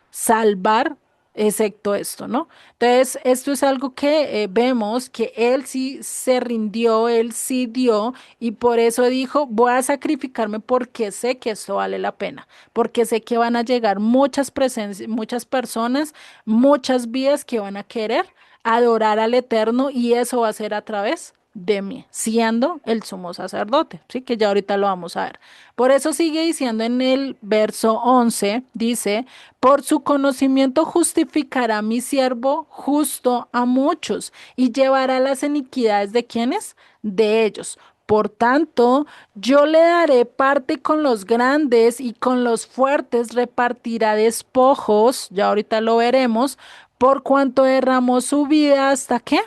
Speaker 1: salvar excepto esto, ¿no? Entonces, esto es algo que vemos que él sí se rindió, él sí dio, y por eso dijo, voy a sacrificarme porque sé que esto vale la pena, porque sé que van a llegar muchas presencias, muchas personas, muchas vidas que van a querer adorar al Eterno, y eso va a ser a través de mí, siendo el sumo sacerdote, ¿sí? Que ya ahorita lo vamos a ver. Por eso sigue diciendo en el verso 11, dice, por su conocimiento justificará mi siervo justo a muchos, y llevará las iniquidades de quienes, de ellos. Por tanto, yo le daré parte con los grandes, y con los fuertes repartirá despojos, ya ahorita lo veremos, por cuanto derramó su vida hasta qué,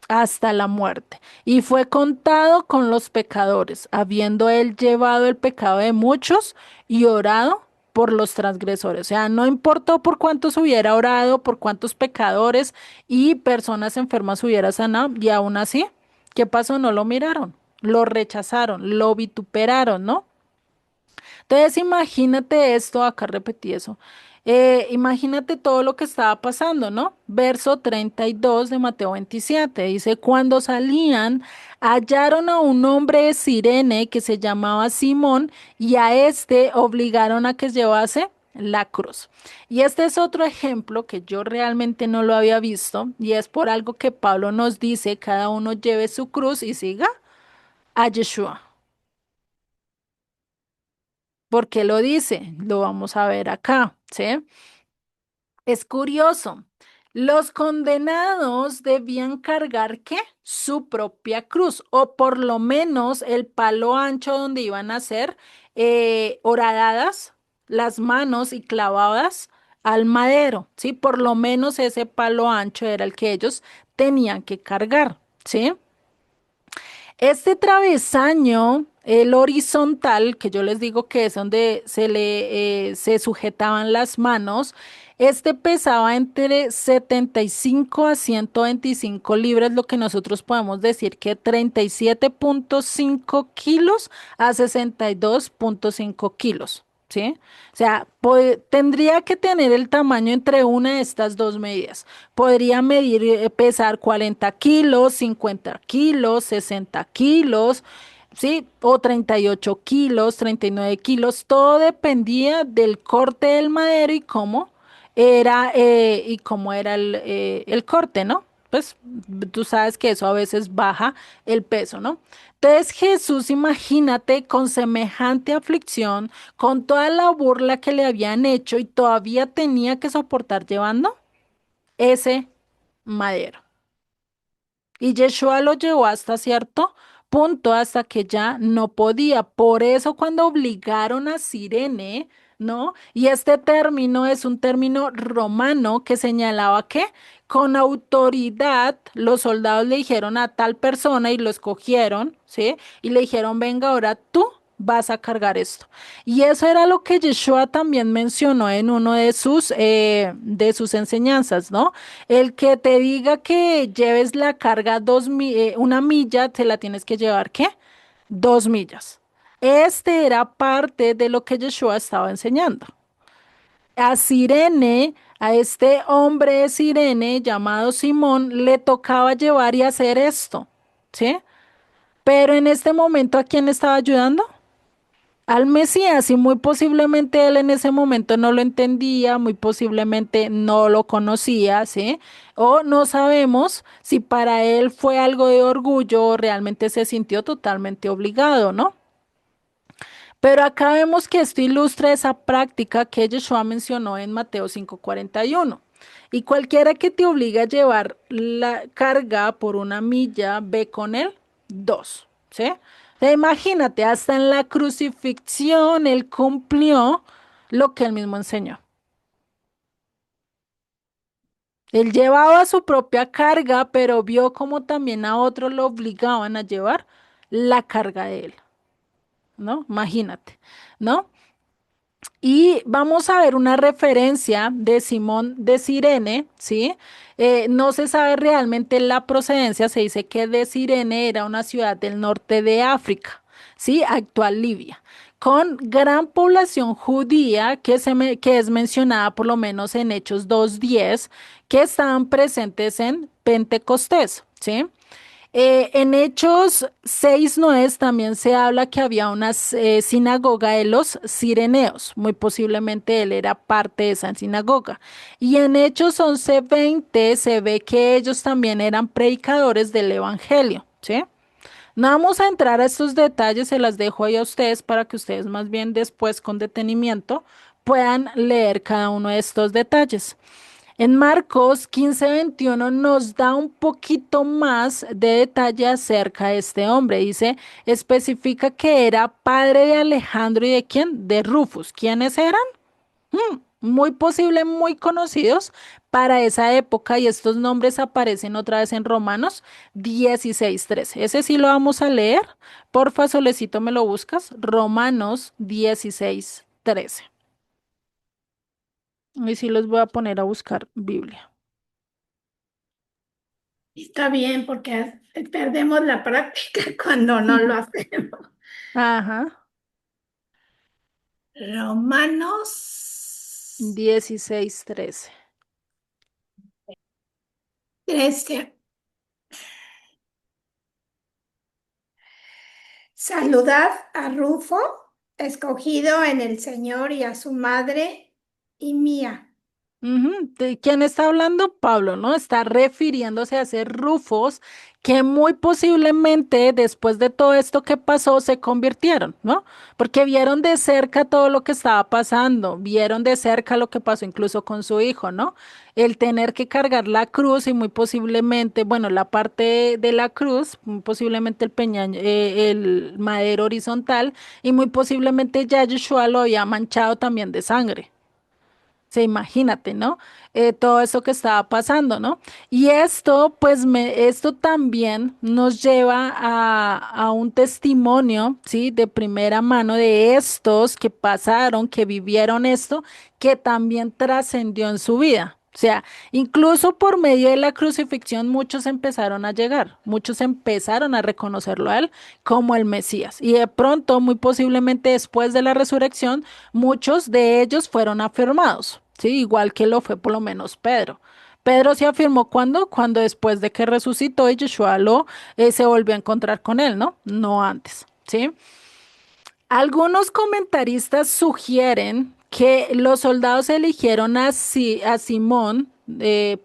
Speaker 1: hasta la muerte, y fue contado con los pecadores, habiendo él llevado el pecado de muchos y orado por los transgresores. O sea, no importó por cuántos hubiera orado, por cuántos pecadores y personas enfermas hubiera sanado, y aún así, ¿qué pasó? No lo miraron, lo rechazaron, lo vituperaron, ¿no? Entonces, imagínate esto, acá repetí eso. Imagínate todo lo que estaba pasando, ¿no? Verso 32 de Mateo 27 dice, cuando salían, hallaron a un hombre de Cirene que se llamaba Simón y a este obligaron a que llevase la cruz. Y este es otro ejemplo que yo realmente no lo había visto y es por algo que Pablo nos dice, cada uno lleve su cruz y siga a Yeshua. ¿Por qué lo dice? Lo vamos a ver acá, ¿sí? Es curioso. Los condenados debían cargar, ¿qué? Su propia cruz, o por lo menos el palo ancho donde iban a ser horadadas las manos y clavadas al madero, ¿sí? Por lo menos ese palo ancho era el que ellos tenían que cargar, ¿sí? Este travesaño, el horizontal, que yo les digo que es donde se sujetaban las manos, este pesaba entre 75 a 125 libras, lo que nosotros podemos decir que 37,5 kilos a 62,5 kilos, ¿sí? O sea, tendría que tener el tamaño entre una de estas dos medidas. Podría medir, pesar 40 kilos, 50 kilos, 60 kilos, ¿sí? O 38 kilos, 39 kilos. Todo dependía del corte del madero y cómo era el corte, ¿no? Pues tú sabes que eso a veces baja el peso, ¿no? Entonces Jesús, imagínate, con semejante aflicción, con toda la burla que le habían hecho y todavía tenía que soportar llevando ese madero. Y Yeshua lo llevó hasta cierto punto, hasta que ya no podía. Por eso cuando obligaron a Cirene, ¿no? Y este término es un término romano que señalaba que con autoridad los soldados le dijeron a tal persona y lo escogieron, ¿sí? Y le dijeron, venga, ahora tú vas a cargar esto. Y eso era lo que Yeshua también mencionó en uno de sus enseñanzas, ¿no? El que te diga que lleves la carga una milla, te la tienes que llevar, ¿qué? 2 millas. Este era parte de lo que Yeshua estaba enseñando. A Sirene, a este hombre de Sirene llamado Simón, le tocaba llevar y hacer esto, ¿sí? Pero en este momento, ¿a quién estaba ayudando? Al Mesías, y muy posiblemente él en ese momento no lo entendía, muy posiblemente no lo conocía, ¿sí? O no sabemos si para él fue algo de orgullo o realmente se sintió totalmente obligado, ¿no? Pero acá vemos que esto ilustra esa práctica que Yeshua mencionó en Mateo 5:41. Y cualquiera que te obligue a llevar la carga por una milla, ve con él 2, ¿sí? O sea, imagínate, hasta en la crucifixión él cumplió lo que él mismo enseñó. Él llevaba su propia carga, pero vio como también a otros lo obligaban a llevar la carga de él, ¿no? Imagínate, ¿no? Y vamos a ver una referencia de Simón de Cirene, ¿sí? No se sabe realmente la procedencia, se dice que de Cirene era una ciudad del norte de África, ¿sí? Actual Libia, con gran población judía que es mencionada por lo menos en Hechos 2:10, que estaban presentes en Pentecostés, ¿sí? En Hechos 6:9 también se habla que había una sinagoga de los cireneos, muy posiblemente él era parte de esa sinagoga. Y en Hechos 11:20 se ve que ellos también eran predicadores del evangelio, ¿sí? No vamos a entrar a estos detalles, se las dejo ahí a ustedes para que ustedes más bien después con detenimiento puedan leer cada uno de estos detalles. En Marcos 15:21 nos da un poquito más de detalle acerca de este hombre. Dice, especifica que era padre de Alejandro y de quién? De Rufus. ¿Quiénes eran? Muy posible, muy conocidos para esa época y estos nombres aparecen otra vez en Romanos 16:13. Ese sí lo vamos a leer. Porfa, Solecito, me lo buscas. Romanos 16:13. Y sí los voy a poner a buscar Biblia.
Speaker 2: Está bien, porque perdemos la práctica cuando no lo hacemos.
Speaker 1: Ajá,
Speaker 2: Romanos
Speaker 1: 16:13.
Speaker 2: 13. Saludad a Rufo, escogido en el Señor, y a su madre y mía.
Speaker 1: Ujú. ¿De quién está hablando? Pablo, ¿no? Está refiriéndose a ese Rufos que muy posiblemente después de todo esto que pasó se convirtieron, ¿no? Porque vieron de cerca todo lo que estaba pasando, vieron de cerca lo que pasó incluso con su hijo, ¿no? El tener que cargar la cruz y muy posiblemente, bueno, la parte de la cruz, muy posiblemente el madero horizontal y muy posiblemente ya Yeshua lo había manchado también de sangre. Se imagínate, ¿no? Todo eso que estaba pasando, ¿no? Y esto, pues, esto también nos lleva a un testimonio, ¿sí? De primera mano de estos que pasaron, que vivieron esto, que también trascendió en su vida. O sea, incluso por medio de la crucifixión, muchos empezaron a llegar, muchos empezaron a reconocerlo a él como el Mesías. Y de pronto, muy posiblemente después de la resurrección, muchos de ellos fueron afirmados, ¿sí? Igual que lo fue por lo menos Pedro. Pedro se afirmó cuando después de que resucitó y Yeshua se volvió a encontrar con él, ¿no? No antes, ¿sí? Algunos comentaristas sugieren que los soldados eligieron a Simón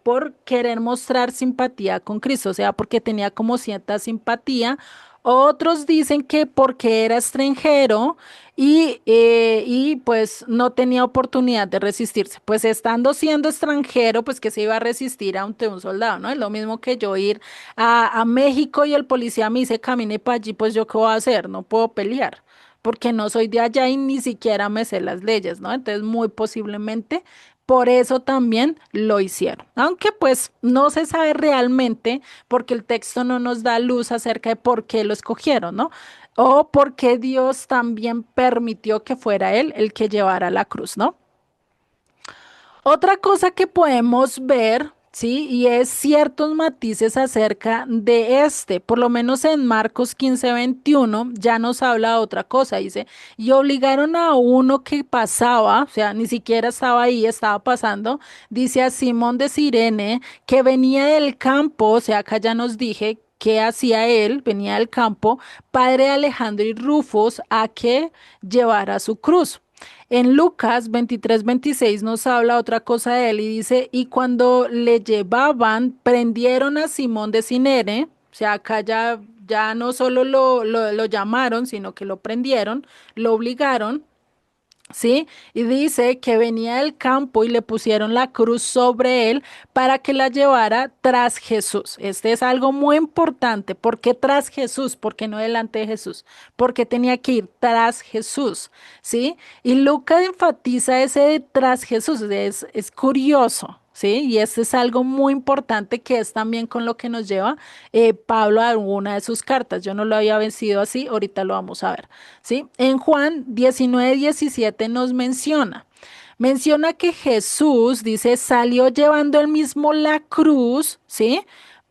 Speaker 1: por querer mostrar simpatía con Cristo, o sea, porque tenía como cierta simpatía. Otros dicen que porque era extranjero y pues no tenía oportunidad de resistirse. Pues estando siendo extranjero, pues que se iba a resistir ante un soldado, ¿no? Es lo mismo que yo ir a México y el policía me dice camine para allí, pues yo qué voy a hacer, no puedo pelear porque no soy de allá y ni siquiera me sé las leyes, ¿no? Entonces, muy posiblemente por eso también lo hicieron. Aunque pues no se sabe realmente porque el texto no nos da luz acerca de por qué lo escogieron, ¿no? O por qué Dios también permitió que fuera él el que llevara la cruz, ¿no? Otra cosa que podemos ver, ¿sí? Y es ciertos matices acerca de este, por lo menos en Marcos 15:21 ya nos habla de otra cosa, dice, y obligaron a uno que pasaba, o sea, ni siquiera estaba ahí, estaba pasando, dice a Simón de Cirene, que venía del campo, o sea, acá ya nos dije. ¿Qué hacía él? Venía del campo, padre de Alejandro y Rufos, a que llevara su cruz. En Lucas 23:26 nos habla otra cosa de él y dice, y cuando le llevaban, prendieron a Simón de Cinere, o sea, acá ya no solo lo llamaron, sino que lo prendieron, lo obligaron. ¿Sí? Y dice que venía del campo y le pusieron la cruz sobre él para que la llevara tras Jesús. Este es algo muy importante. ¿Por qué tras Jesús? ¿Por qué no delante de Jesús? Porque tenía que ir tras Jesús, ¿sí? Y Lucas enfatiza ese de tras Jesús. Es curioso. ¿Sí? Y este es algo muy importante que es también con lo que nos lleva Pablo a una de sus cartas. Yo no lo había vencido así, ahorita lo vamos a ver. ¿Sí? En Juan 19:17 nos menciona que Jesús, dice, salió llevando él mismo la cruz, ¿sí?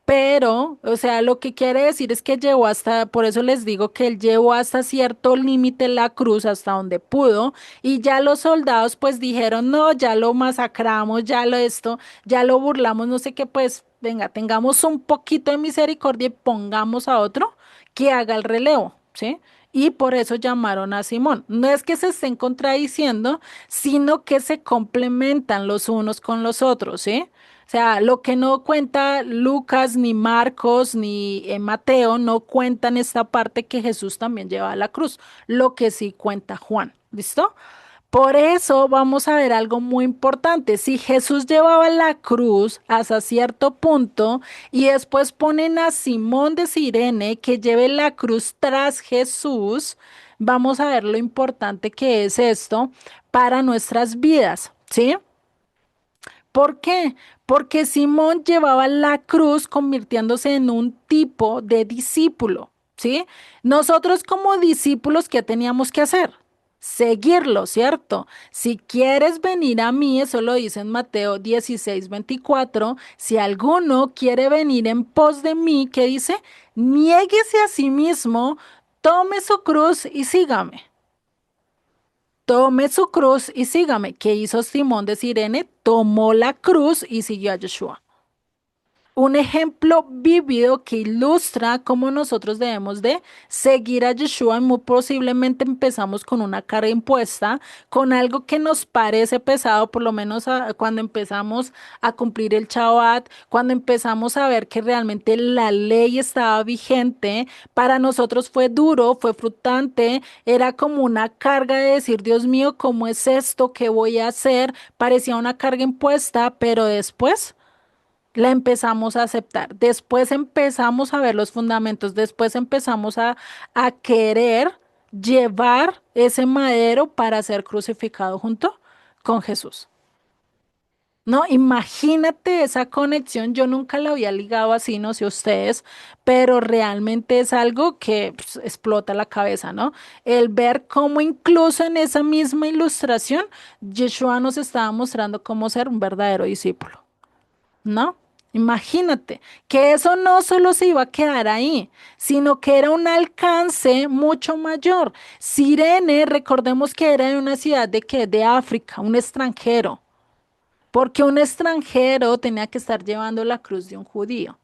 Speaker 1: Pero, o sea, lo que quiere decir es que llevó hasta, por eso les digo que él llevó hasta cierto límite la cruz, hasta donde pudo, y ya los soldados pues dijeron, no, ya lo masacramos, ya lo esto, ya lo burlamos, no sé qué, pues, venga, tengamos un poquito de misericordia y pongamos a otro que haga el relevo, ¿sí? Y por eso llamaron a Simón. No es que se estén contradiciendo, sino que se complementan los unos con los otros, ¿sí? O sea, lo que no cuenta Lucas, ni Marcos, ni Mateo, no cuentan esta parte que Jesús también lleva a la cruz, lo que sí cuenta Juan. ¿Listo? Por eso vamos a ver algo muy importante. Si Jesús llevaba la cruz hasta cierto punto y después ponen a Simón de Cirene que lleve la cruz tras Jesús, vamos a ver lo importante que es esto para nuestras vidas, ¿sí? ¿Por qué? porque Simón llevaba la cruz convirtiéndose en un tipo de discípulo, ¿sí? Nosotros como discípulos, ¿qué teníamos que hacer? Seguirlo, ¿cierto? Si quieres venir a mí, eso lo dice en Mateo 16:24, si alguno quiere venir en pos de mí, ¿qué dice? Niéguese a sí mismo, tome su cruz y sígame. Tome su cruz y sígame. ¿Qué hizo Simón de Sirene? Tomó la cruz y siguió a Yeshua. Un ejemplo vívido que ilustra cómo nosotros debemos de seguir a Yeshua. Muy posiblemente empezamos con una carga impuesta, con algo que nos parece pesado, por lo menos cuando empezamos a cumplir el Shabbat, cuando empezamos a ver que realmente la ley estaba vigente. Para nosotros fue duro, fue frustrante, era como una carga de decir, Dios mío, ¿cómo es esto? ¿Qué voy a hacer? Parecía una carga impuesta, pero después la empezamos a aceptar. Después empezamos a ver los fundamentos, después empezamos a querer llevar ese madero para ser crucificado junto con Jesús. No, imagínate esa conexión, yo nunca la había ligado así, no sé ustedes, pero realmente es algo que pues, explota la cabeza, ¿no? El ver cómo incluso en esa misma ilustración, Yeshua nos estaba mostrando cómo ser un verdadero discípulo. ¿No? Imagínate que eso no solo se iba a quedar ahí, sino que era un alcance mucho mayor. Sirene, recordemos que era de una ciudad de qué, de África, un extranjero, porque un extranjero tenía que estar llevando la cruz de un judío,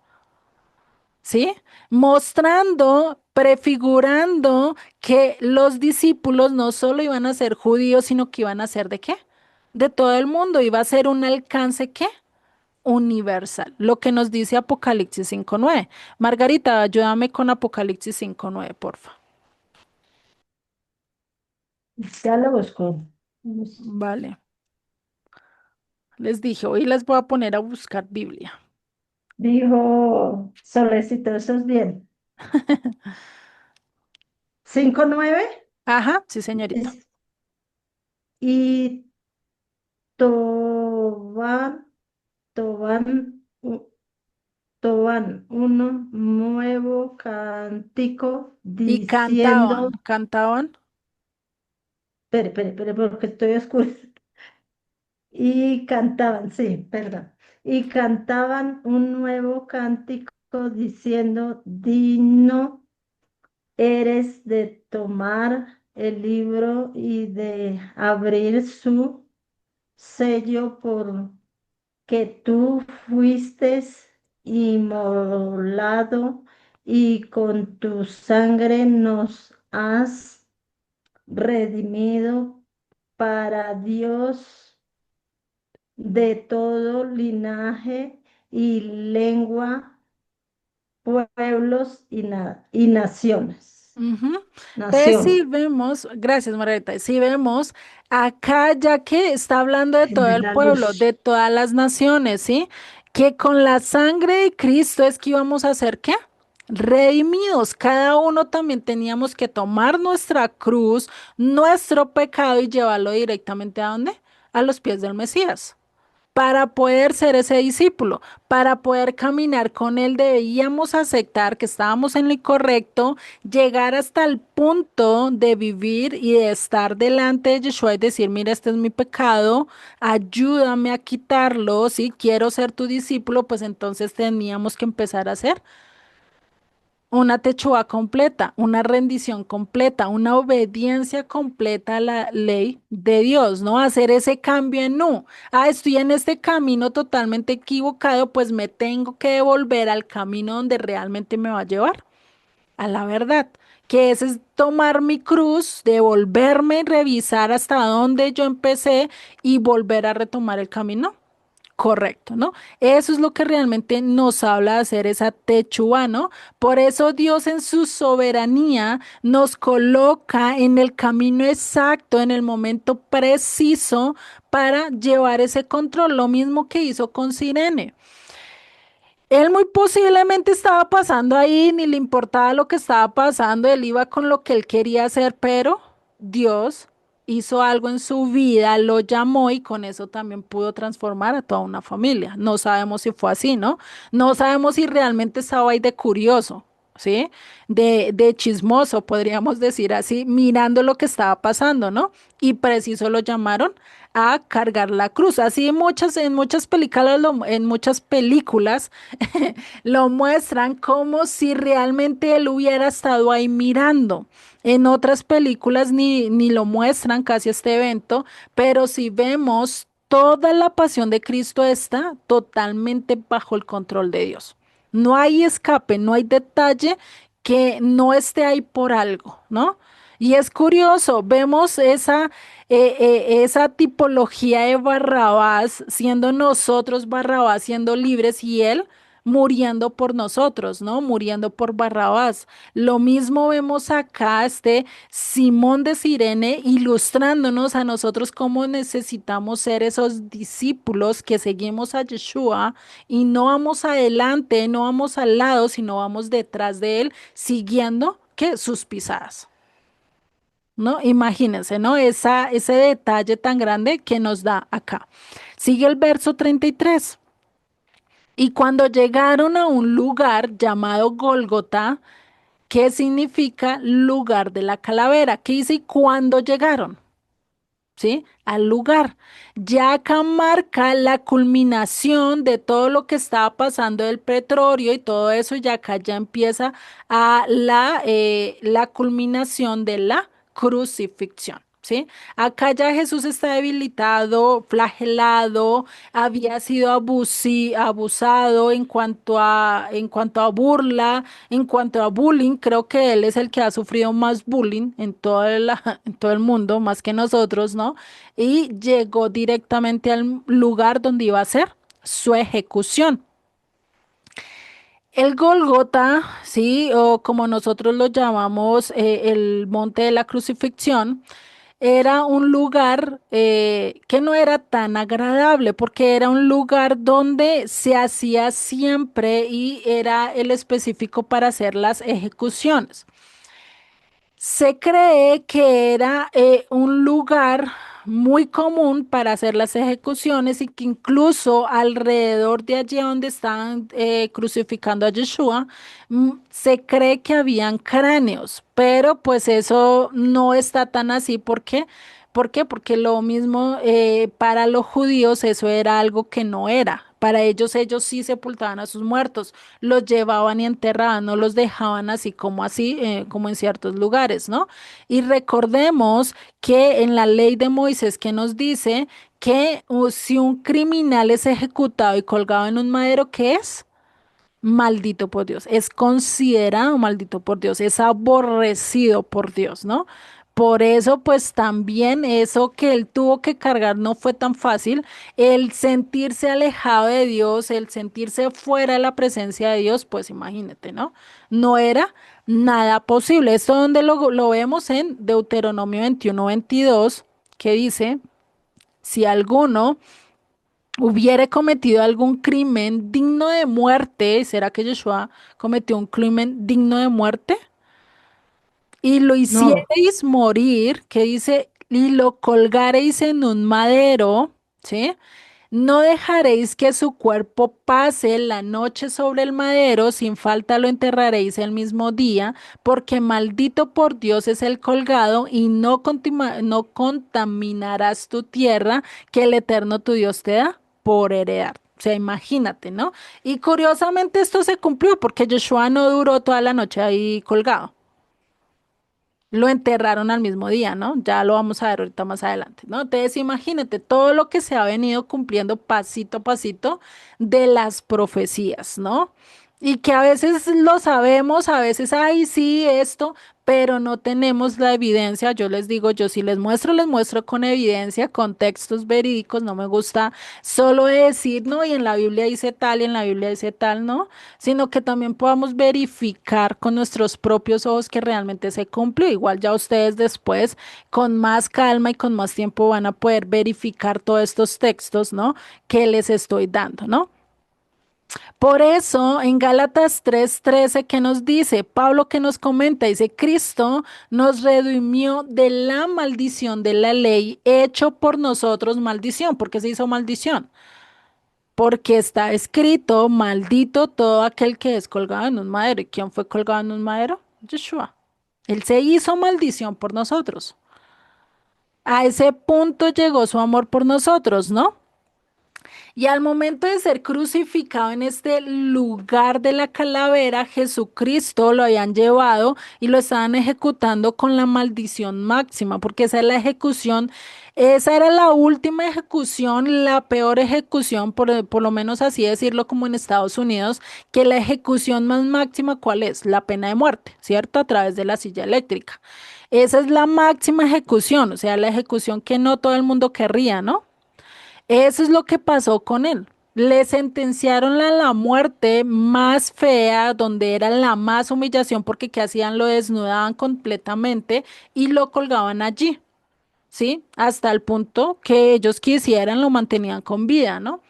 Speaker 1: ¿sí? Mostrando, prefigurando que los discípulos no solo iban a ser judíos, sino que iban a ser de qué? De todo el mundo, iba a ser un alcance ¿qué? Universal, lo que nos dice Apocalipsis 5:9. Margarita, ayúdame con Apocalipsis 5:9, porfa.
Speaker 3: Ya lo busco. Vamos.
Speaker 1: Vale, les dije, hoy les voy a poner a buscar Biblia.
Speaker 3: Dijo Solecito, eso es bien. 5:9
Speaker 1: Ajá, sí, señorita.
Speaker 3: es, y Tobán, Tobán, Tobán, uno nuevo cántico
Speaker 1: Y cantaban,
Speaker 3: diciendo,
Speaker 1: cantaban.
Speaker 3: espere, porque estoy oscuro. Y cantaban, sí, perdón. Y cantaban un nuevo cántico diciendo, digno eres de tomar el libro y de abrir su sello porque tú fuiste inmolado y con tu sangre nos has redimido para Dios de todo linaje y lengua, pueblos y naciones.
Speaker 1: Ujú. Entonces, si
Speaker 3: Nación.
Speaker 1: vemos, gracias Margarita, si vemos acá ya que está hablando de todo
Speaker 3: De
Speaker 1: el
Speaker 3: la
Speaker 1: pueblo,
Speaker 3: luz.
Speaker 1: de todas las naciones, ¿sí? Que con la sangre de Cristo es que íbamos a hacer ¿qué? Redimidos. Cada uno también teníamos que tomar nuestra cruz, nuestro pecado y llevarlo directamente ¿a dónde? A los pies del Mesías. Para poder ser ese discípulo, para poder caminar con él, debíamos aceptar que estábamos en lo incorrecto, llegar hasta el punto de vivir y de estar delante de Yeshua y decir, mira, este es mi pecado, ayúdame a quitarlo, si quiero ser tu discípulo, pues entonces teníamos que empezar a hacer una techua completa, una rendición completa, una obediencia completa a la ley de Dios, ¿no? Hacer ese cambio en no. Ah, estoy en este camino totalmente equivocado, pues me tengo que devolver al camino donde realmente me va a llevar a la verdad, que ese es tomar mi cruz, devolverme, revisar hasta dónde yo empecé y volver a retomar el camino correcto, ¿no? Eso es lo que realmente nos habla de hacer esa techúa, ¿no? Por eso Dios en su soberanía nos coloca en el camino exacto, en el momento preciso para llevar ese control, lo mismo que hizo con Sirene. Él muy posiblemente estaba pasando ahí, ni le importaba lo que estaba pasando, él iba con lo que él quería hacer, pero Dios hizo algo en su vida, lo llamó y con eso también pudo transformar a toda una familia. No sabemos si fue así, ¿no? No sabemos si realmente estaba ahí de curioso, ¿sí? De chismoso, podríamos decir así, mirando lo que estaba pasando, ¿no? Y preciso lo llamaron a cargar la cruz. Así en muchas películas, en muchas películas lo muestran como si realmente él hubiera estado ahí mirando. En otras películas ni lo muestran casi este evento, pero si vemos toda la pasión de Cristo está totalmente bajo el control de Dios. No hay escape, no hay detalle que no esté ahí por algo, ¿no? Y es curioso, vemos esa tipología de Barrabás, siendo nosotros Barrabás, siendo libres y él muriendo por nosotros, ¿no? Muriendo por Barrabás. Lo mismo vemos acá, Simón de Cirene ilustrándonos a nosotros cómo necesitamos ser esos discípulos que seguimos a Yeshua y no vamos adelante, no vamos al lado, sino vamos detrás de él, siguiendo que sus pisadas. ¿No? Imagínense, ¿no? Ese detalle tan grande que nos da acá. Sigue el verso 33. Y cuando llegaron a un lugar llamado Gólgota, ¿qué significa lugar de la calavera? ¿Qué dice? Y cuando llegaron, ¿sí? Al lugar. Ya acá marca la culminación de todo lo que estaba pasando del petróleo y todo eso, y acá ya empieza la culminación de la crucifixión. ¿Sí? Acá ya Jesús está debilitado, flagelado, había sido abusado en cuanto a burla, en cuanto a bullying. Creo que él es el que ha sufrido más bullying en todo el mundo, más que nosotros, ¿no? Y llegó directamente al lugar donde iba a ser su ejecución. El Gólgota, sí, o como nosotros lo llamamos, el monte de la crucifixión, era un lugar que no era tan agradable porque era un lugar donde se hacía siempre y era el específico para hacer las ejecuciones. Se cree que era un lugar muy común para hacer las ejecuciones y que incluso alrededor de allí donde estaban crucificando a Yeshua, se cree que habían cráneos, pero pues eso no está tan así. ¿Por qué? ¿Por qué? Porque lo mismo para los judíos eso era algo que no era. Para ellos sí sepultaban a sus muertos, los llevaban y enterraban, no los dejaban así, como en ciertos lugares, ¿no? Y recordemos que en la ley de Moisés que nos dice que si un criminal es ejecutado y colgado en un madero, ¿qué es? Maldito por Dios, es considerado maldito por Dios, es aborrecido por Dios, ¿no? Por eso, pues también eso que él tuvo que cargar no fue tan fácil. El sentirse alejado de Dios, el sentirse fuera de la presencia de Dios, pues imagínate, ¿no? No era nada posible. Esto donde lo vemos en Deuteronomio 21:22, que dice, si alguno hubiere cometido algún crimen digno de muerte, ¿será que Yeshua cometió un crimen digno de muerte? Y lo
Speaker 3: No,
Speaker 1: hicierais morir, que dice, y lo colgareis en un madero, ¿sí? No dejaréis que su cuerpo pase la noche sobre el madero, sin falta lo enterraréis el mismo día, porque maldito por Dios es el colgado, y no contaminarás tu tierra que el Eterno tu Dios te da por heredar. O sea, imagínate, ¿no? Y curiosamente esto se cumplió porque Joshua no duró toda la noche ahí colgado. Lo enterraron al mismo día, ¿no? Ya lo vamos a ver ahorita más adelante, ¿no? Entonces, imagínate todo lo que se ha venido cumpliendo pasito a pasito de las profecías, ¿no? Y que a veces lo sabemos, a veces, ay, sí, esto, pero no tenemos la evidencia. Yo les digo, yo si les muestro con evidencia, con textos verídicos, no me gusta solo decir, no, y en la Biblia dice tal, y en la Biblia dice tal, ¿no? Sino que también podamos verificar con nuestros propios ojos que realmente se cumplió. Igual ya ustedes después, con más calma y con más tiempo, van a poder verificar todos estos textos, ¿no? Que les estoy dando, ¿no? Por eso en Gálatas 3:13 que nos dice, Pablo que nos comenta, dice, Cristo nos redimió de la maldición de la ley, hecho por nosotros maldición. ¿Por qué se hizo maldición? Porque está escrito, maldito todo aquel que es colgado en un madero. ¿Y quién fue colgado en un madero? Yeshua. Él se hizo maldición por nosotros. A ese punto llegó su amor por nosotros, ¿no? Y al momento de ser crucificado en este lugar de la calavera, Jesucristo lo habían llevado y lo estaban ejecutando con la maldición máxima, porque esa es la ejecución, esa era la última ejecución, la peor ejecución, por lo menos así decirlo como en Estados Unidos, que la ejecución más máxima, ¿cuál es? La pena de muerte, ¿cierto? A través de la silla eléctrica. Esa es la máxima ejecución, o sea, la ejecución que no todo el mundo querría, ¿no? Eso es lo que pasó con él. Le sentenciaron a la muerte más fea, donde era la más humillación, porque ¿qué hacían? Lo desnudaban completamente y lo colgaban allí, ¿sí? Hasta el punto que ellos quisieran, lo mantenían con vida, ¿no?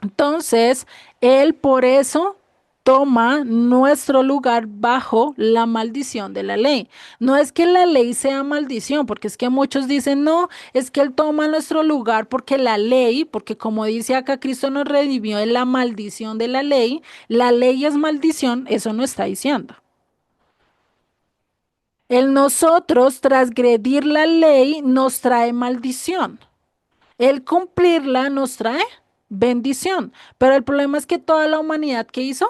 Speaker 1: Entonces, Él por eso toma nuestro lugar bajo la maldición de la ley. No es que la ley sea maldición, porque es que muchos dicen, no, es que Él toma nuestro lugar porque la ley, porque como dice acá, Cristo nos redimió de la maldición de la ley es maldición, eso no está diciendo. El nosotros transgredir la ley nos trae maldición. El cumplirla nos trae bendición. Pero el problema es que toda la humanidad que hizo,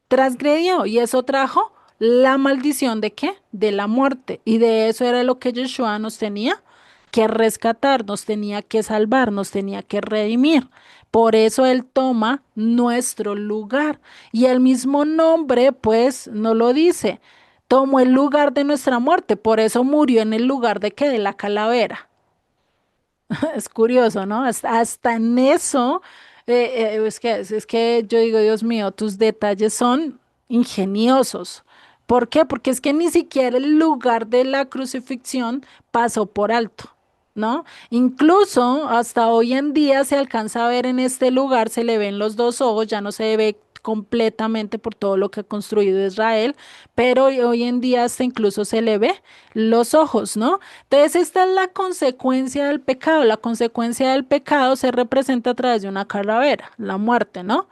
Speaker 1: transgredió y eso trajo la maldición de qué? De la muerte. Y de eso era lo que Yeshua nos tenía que rescatar, nos tenía que salvar, nos tenía que redimir. Por eso Él toma nuestro lugar. Y el mismo nombre, pues, no lo dice. Tomó el lugar de nuestra muerte. Por eso murió en el lugar de qué? De la calavera. Es curioso, ¿no? Hasta en eso, es que yo digo, Dios mío, tus detalles son ingeniosos. ¿Por qué? Porque es que ni siquiera el lugar de la crucifixión pasó por alto, ¿no? Incluso hasta hoy en día se alcanza a ver en este lugar, se le ven los dos ojos, ya no se ve completamente por todo lo que ha construido Israel, pero hoy en día hasta incluso se le ve los ojos, ¿no? Entonces, esta es la consecuencia del pecado. La consecuencia del pecado se representa a través de una calavera, la muerte, ¿no?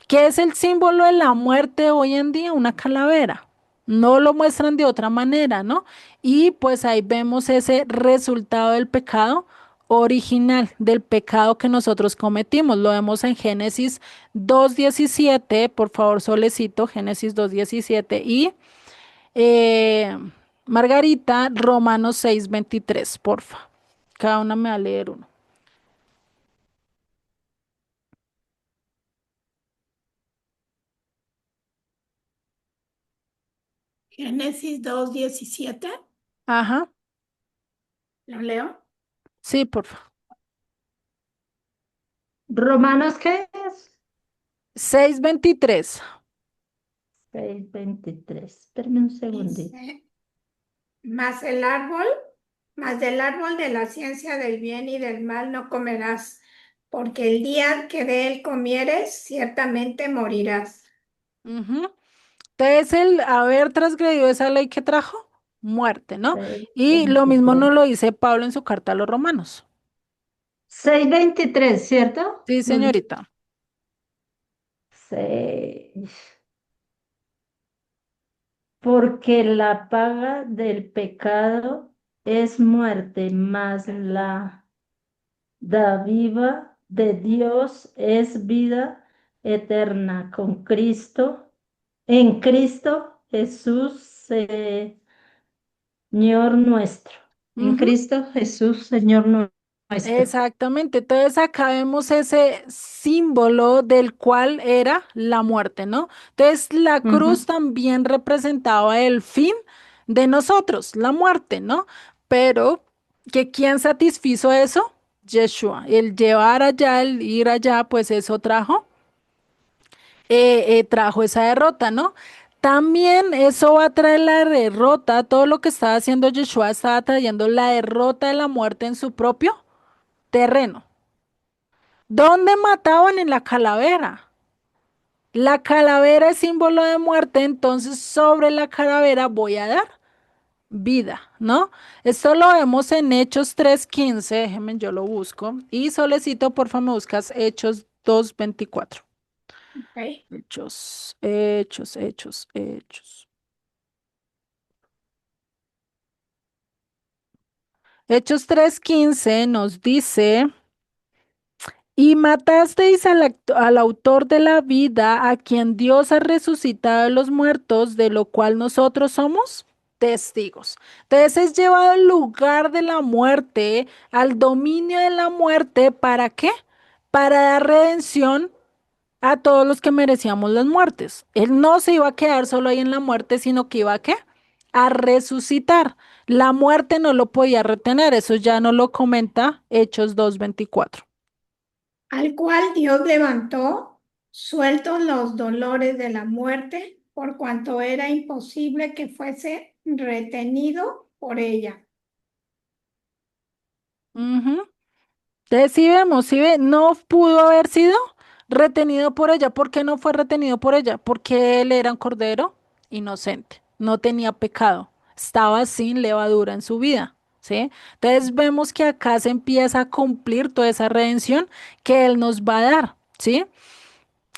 Speaker 1: ¿Qué es el símbolo de la muerte hoy en día? Una calavera. No lo muestran de otra manera, ¿no? Y pues ahí vemos ese resultado del pecado original, del pecado que nosotros cometimos. Lo vemos en Génesis 2:17, por favor, solecito, Génesis 2:17 y eh, Margarita, Romanos 6:23, porfa. Cada una me va a leer uno.
Speaker 2: Génesis 2:17.
Speaker 1: Ajá,
Speaker 2: ¿Lo leo?
Speaker 1: sí, porfa.
Speaker 3: ¿Romanos qué es?
Speaker 1: 6:23.
Speaker 3: 6:23. Espérame un segundito.
Speaker 2: Dice, mas el árbol, mas del árbol de la ciencia del bien y del mal no comerás, porque el día que de él comieres, ciertamente morirás.
Speaker 1: Ujú. Entonces, el haber transgredido esa ley que trajo, muerte, ¿no?
Speaker 3: Seis
Speaker 1: Y lo mismo nos
Speaker 3: veintitrés.
Speaker 1: lo dice Pablo en su carta a los romanos.
Speaker 3: 6:23, ¿cierto?
Speaker 1: Sí,
Speaker 3: No,
Speaker 1: señorita.
Speaker 3: 6. Porque la paga del pecado es muerte, mas la dádiva de Dios es vida eterna con Cristo, en Cristo Jesús, Señor nuestro. En
Speaker 1: Ujú.
Speaker 3: Cristo Jesús, Señor nuestro.
Speaker 1: Exactamente, entonces acá vemos ese símbolo del cual era la muerte, ¿no? Entonces la cruz
Speaker 3: Ujú.
Speaker 1: también representaba el fin de nosotros, la muerte, ¿no? Pero que ¿quién satisfizo eso? Yeshua, el llevar allá, el ir allá, pues eso trajo esa derrota, ¿no? También eso va a traer la derrota, todo lo que estaba haciendo Yeshua estaba trayendo la derrota de la muerte en su propio terreno. ¿Dónde mataban? En la calavera. La calavera es símbolo de muerte, entonces sobre la calavera voy a dar vida, ¿no? Esto lo vemos en Hechos 3:15, déjenme, yo lo busco. Y Solecito, por favor, me buscas Hechos 2:24.
Speaker 2: Ok.
Speaker 1: Hechos, hechos, hechos, hechos. Hechos 3:15 nos dice, y matasteis al autor de la vida, a quien Dios ha resucitado de los muertos, de lo cual nosotros somos testigos. Entonces es llevado al lugar de la muerte, al dominio de la muerte, ¿para qué? Para dar redención a todos los que merecíamos las muertes. Él no se iba a quedar solo ahí en la muerte, sino que iba a qué? A resucitar. La muerte no lo podía retener, eso ya no lo comenta Hechos 2:24.
Speaker 2: Al cual Dios levantó, sueltos los dolores de la muerte, por cuanto era imposible que fuese retenido por ella.
Speaker 1: Ujú. Entonces, si vemos, si ve, no pudo haber sido retenido por ella. ¿Por qué no fue retenido por ella? Porque él era un cordero inocente, no tenía pecado, estaba sin levadura en su vida, ¿sí? Entonces vemos que acá se empieza a cumplir toda esa redención que él nos va a dar, ¿sí?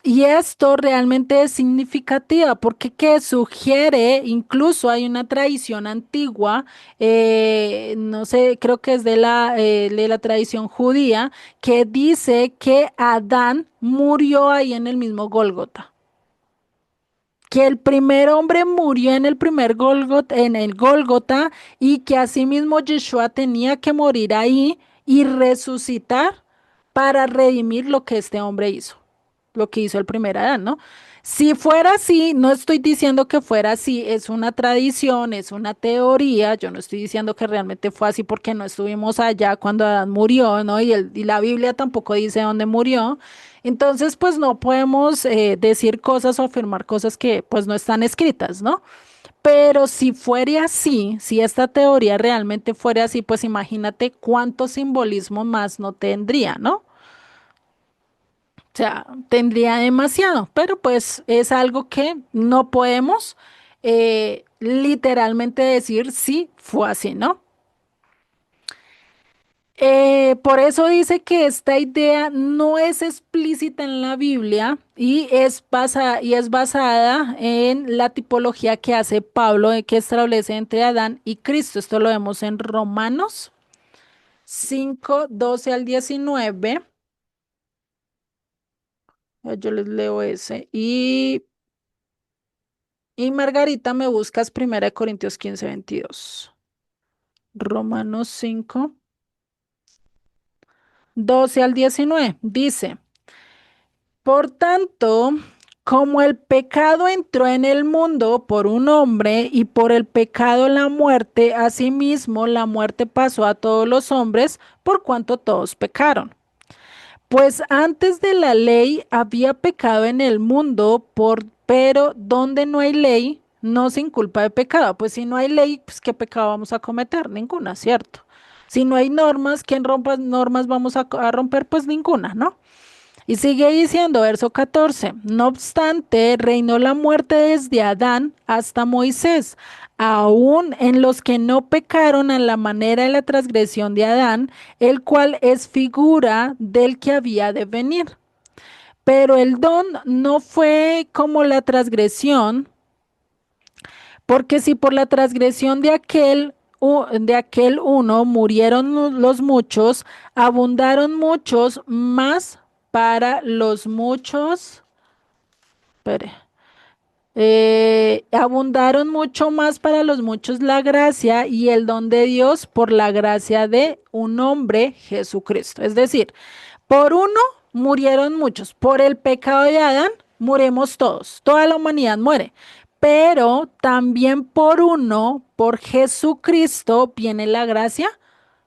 Speaker 1: Y esto realmente es significativa porque que sugiere, incluso hay una tradición antigua, no sé, creo que es de la tradición judía, que dice que Adán murió ahí en el mismo Gólgota, que el primer hombre murió en el primer Gólgota, en el Gólgota, y que asimismo Yeshua tenía que morir ahí y resucitar para redimir lo que este hombre hizo, lo que hizo el primer Adán, ¿no? Si fuera así, no estoy diciendo que fuera así, es una tradición, es una teoría, yo no estoy diciendo que realmente fue así porque no estuvimos allá cuando Adán murió, ¿no? Y la Biblia tampoco dice dónde murió. Entonces, pues no podemos decir cosas o afirmar cosas que pues no están escritas, ¿no? Pero si fuera así, si esta teoría realmente fuera así, pues imagínate cuánto simbolismo más no tendría, ¿no? O sea, tendría demasiado, pero pues es algo que no podemos literalmente decir si fue así, ¿no? Por eso dice que esta idea no es explícita en la Biblia y es basada en la tipología que hace Pablo de que establece entre Adán y Cristo. Esto lo vemos en Romanos 5:12 al 19. Yo les leo ese. Y Margarita, me buscas 1 Corintios 15:22. Romanos 5:12 al 19. Dice. Por tanto, como el pecado entró en el mundo por un hombre y por el pecado la muerte, asimismo la muerte pasó a todos los hombres por cuanto todos pecaron. Pues antes de la ley había pecado en el mundo, pero donde no hay ley, no se inculpa de pecado. Pues si no hay ley, pues ¿qué pecado vamos a cometer? Ninguna, ¿cierto? Si no hay normas, ¿quién rompa normas vamos a romper? Pues ninguna, ¿no? Y sigue diciendo, verso 14, no obstante, reinó la muerte desde Adán hasta Moisés, aún en los que no pecaron a la manera de la transgresión de Adán, el cual es figura del que había de venir. Pero el don no fue como la transgresión, porque si por la transgresión de aquel uno murieron los muchos, abundaron muchos más para los muchos, espere, abundaron mucho más para los muchos la gracia y el don de Dios por la gracia de un hombre, Jesucristo. Es decir, por uno murieron muchos, por el pecado de Adán muremos todos, toda la humanidad muere, pero también por uno, por Jesucristo, viene la gracia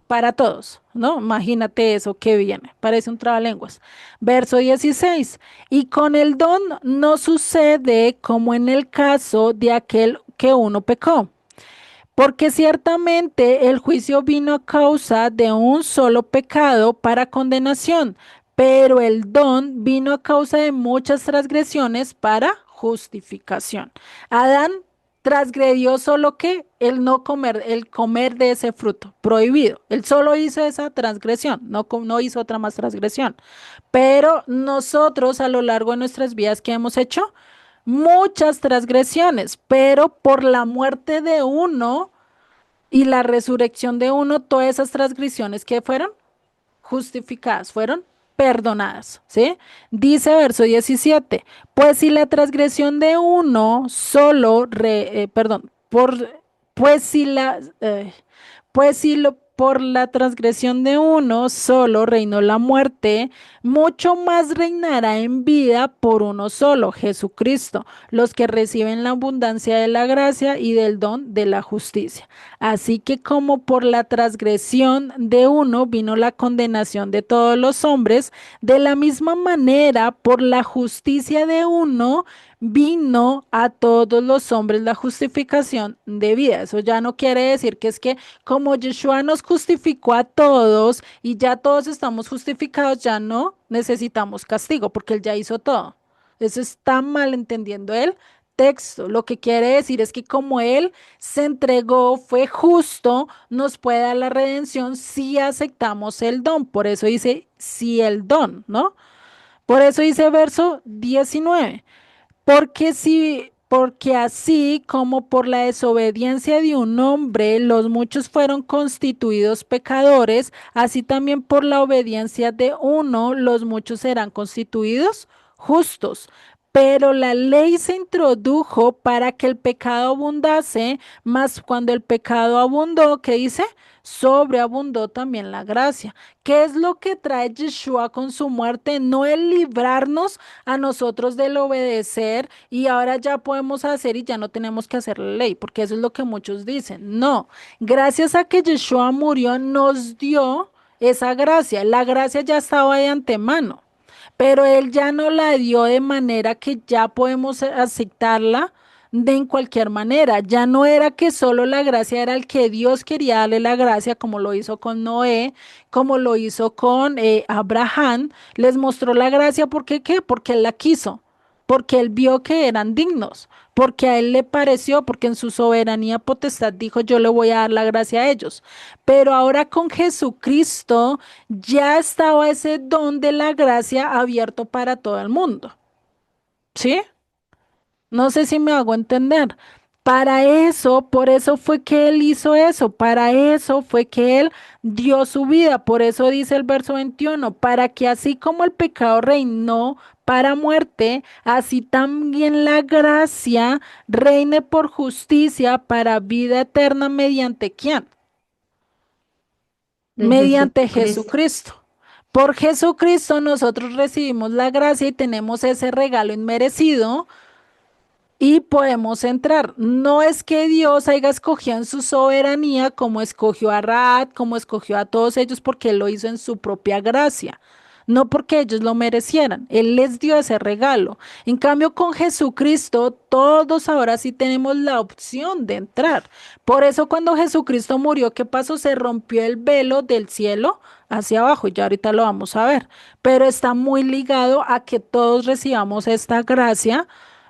Speaker 1: para todos, ¿no? Imagínate eso que viene, parece un trabalenguas. Verso 16, y con el don no sucede como en el caso de aquel que uno pecó. Porque ciertamente el juicio vino a causa de un solo pecado para condenación, pero el don vino a causa de muchas transgresiones para justificación. Adán transgredió solo que el comer de ese fruto, prohibido. Él solo hizo esa transgresión, no hizo otra más transgresión. Pero nosotros a lo largo de nuestras vidas, ¿qué hemos hecho? Muchas transgresiones, pero por la muerte de uno y la resurrección de uno, todas esas transgresiones que fueron justificadas, fueron perdonadas, ¿sí? Dice verso 17, pues si la transgresión de uno solo, perdón, pues si la, pues si por la transgresión de uno solo reinó la muerte, mucho más reinará en vida por uno solo, Jesucristo, los que reciben la abundancia de la gracia y del don de la justicia. Así que como por la transgresión de uno vino la condenación de todos los hombres, de la misma manera por la justicia de uno vino a todos los hombres la justificación de vida. Eso ya no quiere decir que es que como Yeshua nos justificó a todos y ya todos estamos justificados, ya no necesitamos castigo porque Él ya hizo todo. Eso está mal entendiendo el texto. Lo que quiere decir es que como Él se entregó, fue justo, nos puede dar la redención si aceptamos el don. Por eso dice, si el don, ¿no? Por eso dice verso 19. Porque así como por la desobediencia de un hombre los muchos fueron constituidos pecadores, así también por la obediencia de uno los muchos serán constituidos justos. Pero la ley se introdujo para que el pecado abundase, mas cuando el pecado abundó, ¿qué dice? Sobreabundó también la gracia. ¿Qué es lo que trae Yeshua con su muerte? No el librarnos a nosotros del obedecer y ahora ya podemos hacer y ya no tenemos que hacer la ley, porque eso es lo que muchos dicen. No, gracias a que Yeshua murió nos dio esa gracia. La gracia ya estaba de antemano, pero Él ya no la dio de manera que ya podemos aceptarla de en cualquier manera. Ya no era que solo la gracia era el que Dios quería darle la gracia, como lo hizo con Noé, como lo hizo con Abraham. Les mostró la gracia porque qué, porque Él la quiso, porque Él vio que eran dignos, porque a Él le pareció, porque en su soberanía potestad dijo, yo le voy a dar la gracia a ellos. Pero ahora con Jesucristo ya estaba ese don de la gracia abierto para todo el mundo. ¿Sí? No sé si me hago entender. Para eso, por eso fue que Él hizo eso, para eso fue que Él dio su vida. Por eso dice el verso 21, para que así como el pecado reinó para muerte, así también la gracia reine por justicia para vida eterna mediante ¿quién?
Speaker 3: de
Speaker 1: Mediante
Speaker 3: Jesucristo.
Speaker 1: Jesucristo. Por Jesucristo nosotros recibimos la gracia y tenemos ese regalo inmerecido y podemos entrar. No es que Dios haya escogido en su soberanía como escogió a Raad, como escogió a todos ellos, porque Él lo hizo en su propia gracia. No porque ellos lo merecieran, Él les dio ese regalo. En cambio, con Jesucristo, todos ahora sí tenemos la opción de entrar. Por eso cuando Jesucristo murió, ¿qué pasó? Se rompió el velo del cielo hacia abajo, y ya ahorita lo vamos a ver. Pero está muy ligado a que todos recibamos esta gracia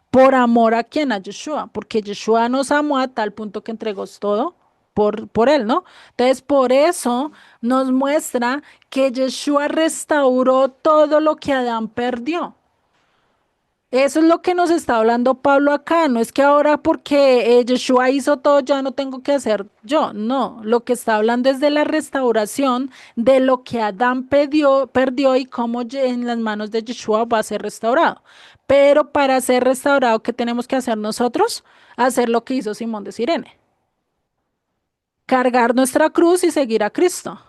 Speaker 1: por amor a quien, a Yeshua, porque Yeshua nos amó a tal punto que entregó todo por él, ¿no? Entonces, por eso nos muestra que Yeshua restauró todo lo que Adán perdió. Eso es lo que nos está hablando Pablo acá. No es que ahora porque Yeshua hizo todo, ya no tengo que hacer yo. No, lo que está hablando es de la restauración de lo que Adán perdió y cómo en las manos de Yeshua va a ser restaurado. Pero para ser restaurado, ¿qué tenemos que hacer nosotros? Hacer lo que hizo Simón de Cirene. Cargar nuestra cruz y seguir a Cristo.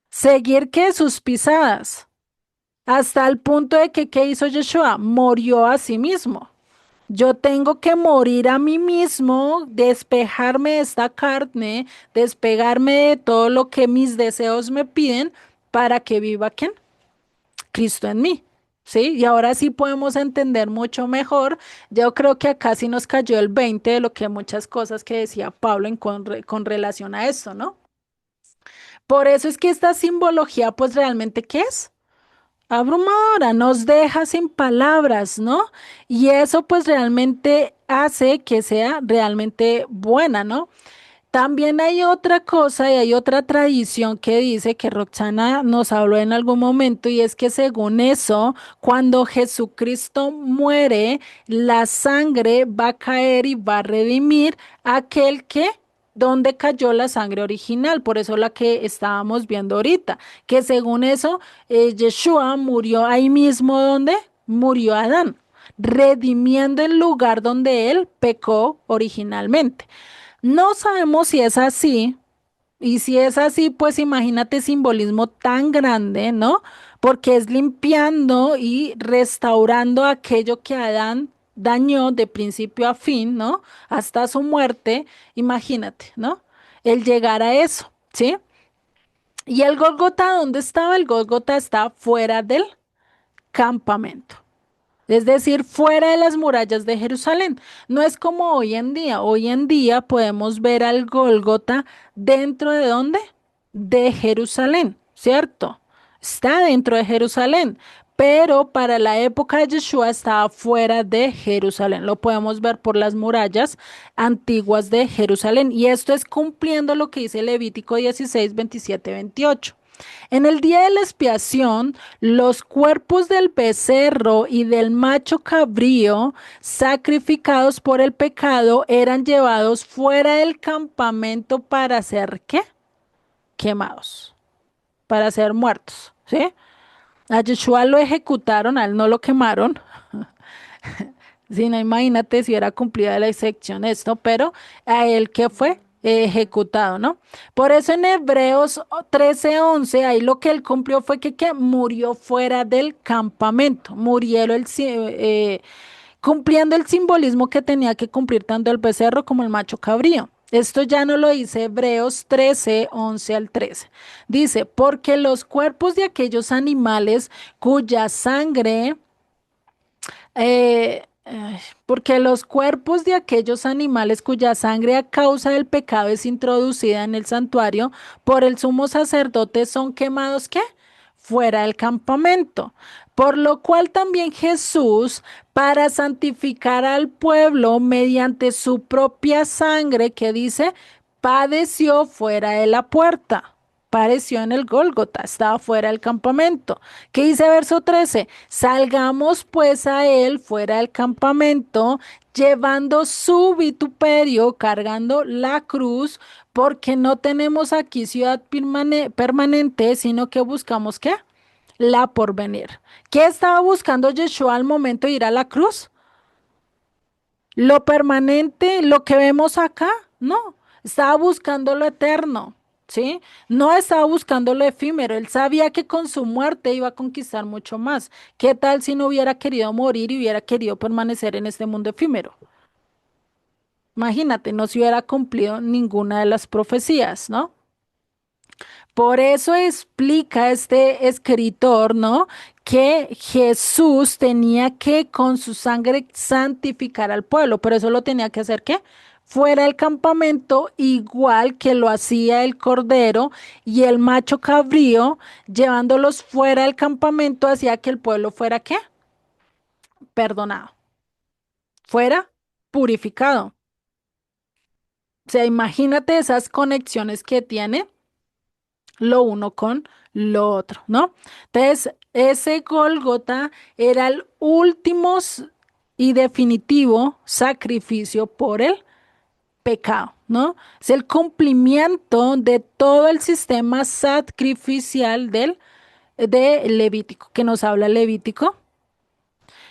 Speaker 1: Seguir que sus pisadas. Hasta el punto de que, ¿qué hizo Yeshua? Murió a sí mismo. Yo tengo que morir a mí mismo, despejarme de esta carne, despegarme de todo lo que mis deseos me piden para que viva ¿quién? Cristo en mí. ¿Sí? Y ahora sí podemos entender mucho mejor. Yo creo que acá sí nos cayó el 20 de lo que muchas cosas que decía Pablo con relación a esto, ¿no? Por eso es que esta simbología, pues realmente, ¿qué es? Abrumadora, nos deja sin palabras, ¿no? Y eso pues realmente hace que sea realmente buena, ¿no? También hay otra cosa y hay otra tradición que dice que Roxana nos habló en algún momento y es que según eso, cuando Jesucristo muere, la sangre va a caer y va a redimir a aquel que donde cayó la sangre original, por eso la que estábamos viendo ahorita, que según eso, Yeshua murió ahí mismo donde murió Adán, redimiendo el lugar donde él pecó originalmente. No sabemos si es así, y si es así, pues imagínate simbolismo tan grande, ¿no? Porque es limpiando y restaurando aquello que Adán dañó de principio a fin, ¿no? Hasta su muerte, imagínate, ¿no? El llegar a eso, ¿sí? Y el Gólgota, ¿dónde estaba? El Gólgota está fuera del campamento. Es decir, fuera de las murallas de Jerusalén. No es como hoy en día. Hoy en día podemos ver al Gólgota dentro de dónde? De Jerusalén, ¿cierto? Está dentro de Jerusalén, pero para la época de Yeshua estaba fuera de Jerusalén. Lo podemos ver por las murallas antiguas de Jerusalén. Y esto es cumpliendo lo que dice Levítico 16, 27, 28. En el día de la expiación, los cuerpos del becerro y del macho cabrío sacrificados por el pecado eran llevados fuera del campamento para ser ¿qué? Quemados, para ser muertos, ¿sí? A Yeshua lo ejecutaron, a él no lo quemaron. Si no, imagínate si era cumplida la excepción esto, pero a él que fue ejecutado, ¿no? Por eso en Hebreos 13:11, ahí lo que él cumplió fue que murió fuera del campamento, murieron cumpliendo el simbolismo que tenía que cumplir tanto el becerro como el macho cabrío. Esto ya no lo dice Hebreos 13:11 al 13. Dice, porque los cuerpos de aquellos animales cuya sangre porque los cuerpos de aquellos animales cuya sangre a causa del pecado es introducida en el santuario por el sumo sacerdote son quemados, ¿qué? Fuera del campamento. Por lo cual también Jesús, para santificar al pueblo mediante su propia sangre, que dice, padeció fuera de la puerta. Padeció en el Gólgota, estaba fuera del campamento. ¿Qué dice verso 13? Salgamos pues a él fuera del campamento, llevando su vituperio, cargando la cruz, porque no tenemos aquí ciudad permanente, sino que buscamos ¿qué? La porvenir. ¿Qué estaba buscando Yeshua al momento de ir a la cruz? Lo permanente, lo que vemos acá, no, estaba buscando lo eterno, ¿sí? No estaba buscando lo efímero, él sabía que con su muerte iba a conquistar mucho más. ¿Qué tal si no hubiera querido morir y hubiera querido permanecer en este mundo efímero? Imagínate, no se hubiera cumplido ninguna de las profecías, ¿no? Por eso explica este escritor, ¿no? Que Jesús tenía que con su sangre santificar al pueblo, pero eso lo tenía que hacer ¿qué? Fuera del campamento, igual que lo hacía el cordero y el macho cabrío, llevándolos fuera del campamento, hacía que el pueblo fuera ¿qué? Perdonado, fuera purificado. O sea, imagínate esas conexiones que tiene lo uno con lo otro, ¿no? Entonces, ese Gólgota era el último y definitivo sacrificio por el pecado, ¿no? Es el cumplimiento de todo el sistema sacrificial de Levítico, que nos habla Levítico.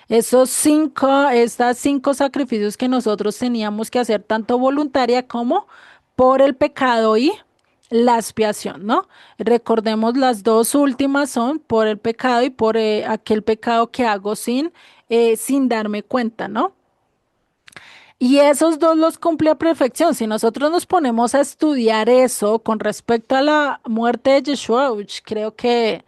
Speaker 1: Estas cinco sacrificios que nosotros teníamos que hacer, tanto voluntaria como por el pecado y la expiación, ¿no? Recordemos las dos últimas son por el pecado y por aquel pecado que hago sin darme cuenta, ¿no? Y esos dos los cumple a perfección. Si nosotros nos ponemos a estudiar eso con respecto a la muerte de Yeshua, creo que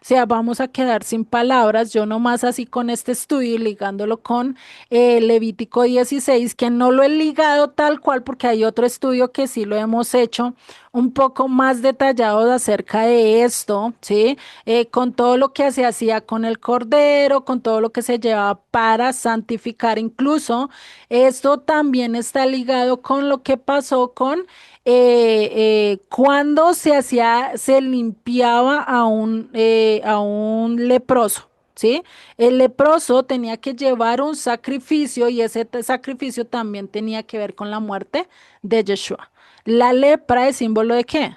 Speaker 1: O sea, vamos a quedar sin palabras. Yo nomás así con este estudio y ligándolo con Levítico 16, que no lo he ligado tal cual porque hay otro estudio que sí lo hemos hecho un poco más detallado acerca de esto, ¿sí? Con todo lo que se hacía con el cordero, con todo lo que se llevaba para santificar. Incluso esto también está ligado con lo que pasó con cuando se hacía, se limpiaba a un leproso, ¿sí? El leproso tenía que llevar un sacrificio y ese sacrificio también tenía que ver con la muerte de Yeshua. ¿La lepra es símbolo de qué?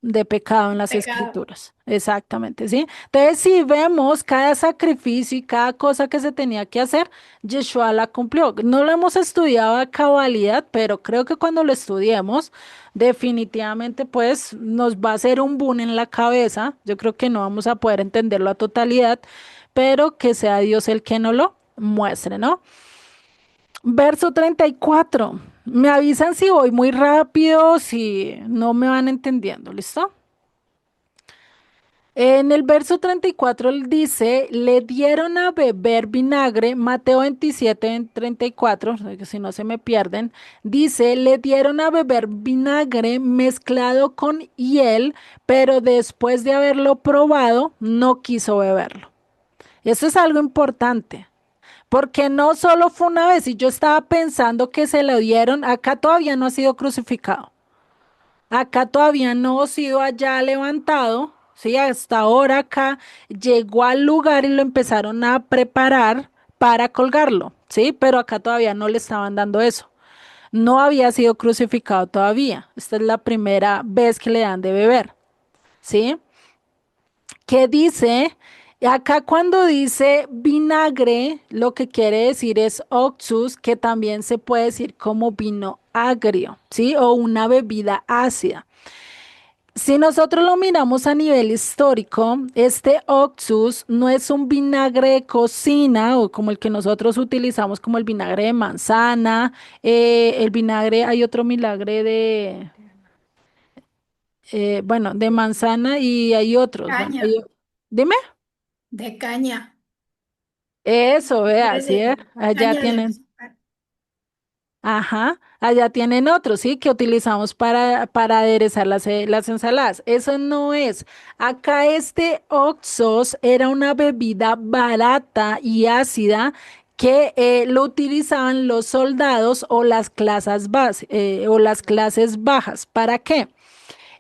Speaker 1: De pecado en las
Speaker 2: Pecado.
Speaker 1: escrituras. Exactamente, ¿sí? Entonces, si vemos cada sacrificio y cada cosa que se tenía que hacer, Yeshua la cumplió. No lo hemos estudiado a cabalidad, pero creo que cuando lo estudiemos, definitivamente, pues nos va a hacer un boom en la cabeza. Yo creo que no vamos a poder entenderlo a totalidad, pero que sea Dios el que nos lo muestre, ¿no? Verso 34. Me avisan si voy muy rápido, si no me van entendiendo, ¿listo? En el verso 34 él dice, le dieron a beber vinagre, Mateo 27, en 34, que si no se me pierden, dice, le dieron a beber vinagre mezclado con hiel, pero después de haberlo probado, no quiso beberlo. Eso es algo importante. Porque no solo fue una vez, y yo estaba pensando que se lo dieron, acá todavía no ha sido crucificado, acá todavía no ha sido allá levantado, sí, hasta ahora acá llegó al lugar y lo empezaron a preparar para colgarlo, sí, pero acá todavía no le estaban dando eso. No había sido crucificado todavía. Esta es la primera vez que le dan de beber, ¿sí? ¿Qué dice? Acá cuando dice vinagre, lo que quiere decir es oxus, que también se puede decir como vino agrio, ¿sí? O una bebida ácida. Si nosotros lo miramos a nivel histórico, este oxus no es un vinagre de cocina o como el que nosotros utilizamos como el vinagre de manzana, el vinagre, hay otro vinagre de, bueno, de manzana y hay otros, bueno,
Speaker 2: Caña,
Speaker 1: dime.
Speaker 2: de caña.
Speaker 1: Eso, vea,
Speaker 2: Vinagre
Speaker 1: sí,
Speaker 2: de
Speaker 1: allá
Speaker 2: caña de
Speaker 1: tienen,
Speaker 2: azúcar.
Speaker 1: ajá, allá tienen otros, sí, que utilizamos para aderezar las ensaladas. Eso no es. Acá este Oxos era una bebida barata y ácida que lo utilizaban los soldados o las clases o las clases bajas. ¿Para qué?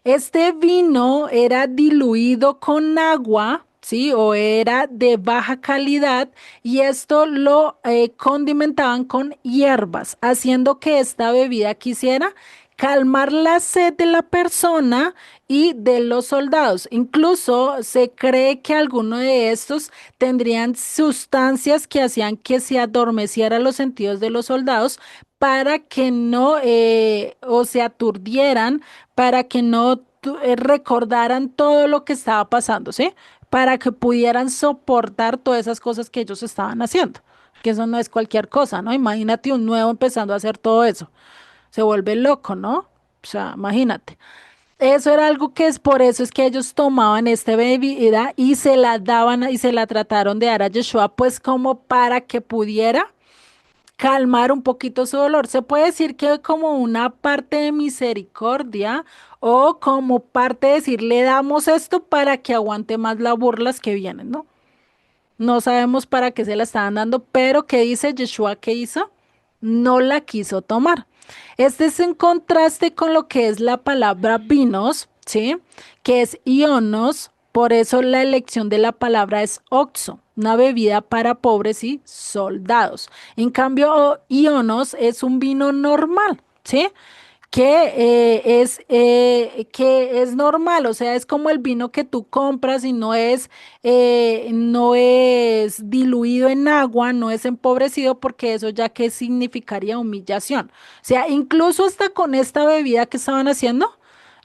Speaker 1: Este vino era diluido con agua, ¿sí? O era de baja calidad y esto lo condimentaban con hierbas, haciendo que esta bebida quisiera calmar la sed de la persona y de los soldados. Incluso se cree que alguno de estos tendrían sustancias que hacían que se adormecieran los sentidos de los soldados para que no o se aturdieran para que no recordaran todo lo que estaba pasando, ¿sí? Para que pudieran soportar todas esas cosas que ellos estaban haciendo, que eso no es cualquier cosa, ¿no? Imagínate un nuevo empezando a hacer todo eso, se vuelve loco, ¿no? O sea, imagínate. Eso era algo que es por eso es que ellos tomaban esta bebida y se la daban y se la trataron de dar a Yeshua, pues como para que pudiera calmar un poquito su dolor. Se puede decir que como una parte de misericordia o como parte de decir, le damos esto para que aguante más las burlas que vienen, ¿no? No sabemos para qué se la estaban dando, pero ¿qué dice Yeshua que hizo? No la quiso tomar. Este es en contraste con lo que es la palabra vinos, ¿sí? Que es ionos, por eso la elección de la palabra es oxo, una bebida para pobres y soldados. En cambio, ionos es un vino normal, ¿sí? Que es normal, o sea, es como el vino que tú compras y no es diluido en agua, no es empobrecido, porque eso ya que significaría humillación. O sea, incluso hasta con esta bebida que estaban haciendo,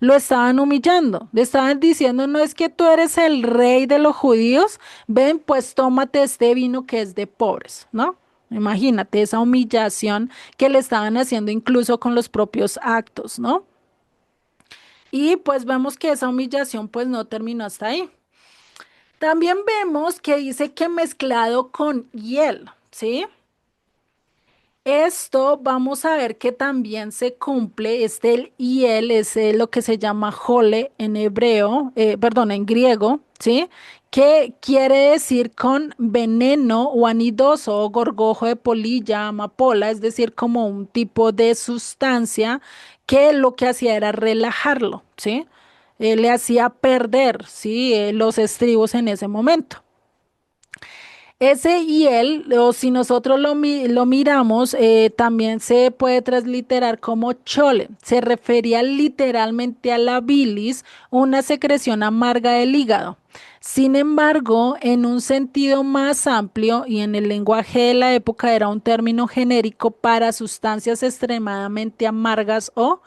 Speaker 1: lo estaban humillando, le estaban diciendo, no es que tú eres el rey de los judíos, ven, pues tómate este vino que es de pobres, ¿no? Imagínate esa humillación que le estaban haciendo incluso con los propios actos, ¿no? Y pues vemos que esa humillación pues no terminó hasta ahí. También vemos que dice que mezclado con hiel, ¿sí? Esto vamos a ver que también se cumple, el hiel es lo que se llama jole en hebreo, perdón, en griego, ¿sí? Que quiere decir con veneno o anidoso o gorgojo de polilla, amapola, es decir, como un tipo de sustancia que lo que hacía era relajarlo, ¿sí? Le hacía perder, ¿sí? Los estribos en ese momento. Ese y él, o si nosotros lo miramos, también se puede transliterar como chole. Se refería literalmente a la bilis, una secreción amarga del hígado. Sin embargo, en un sentido más amplio y en el lenguaje de la época era un término genérico para sustancias extremadamente amargas o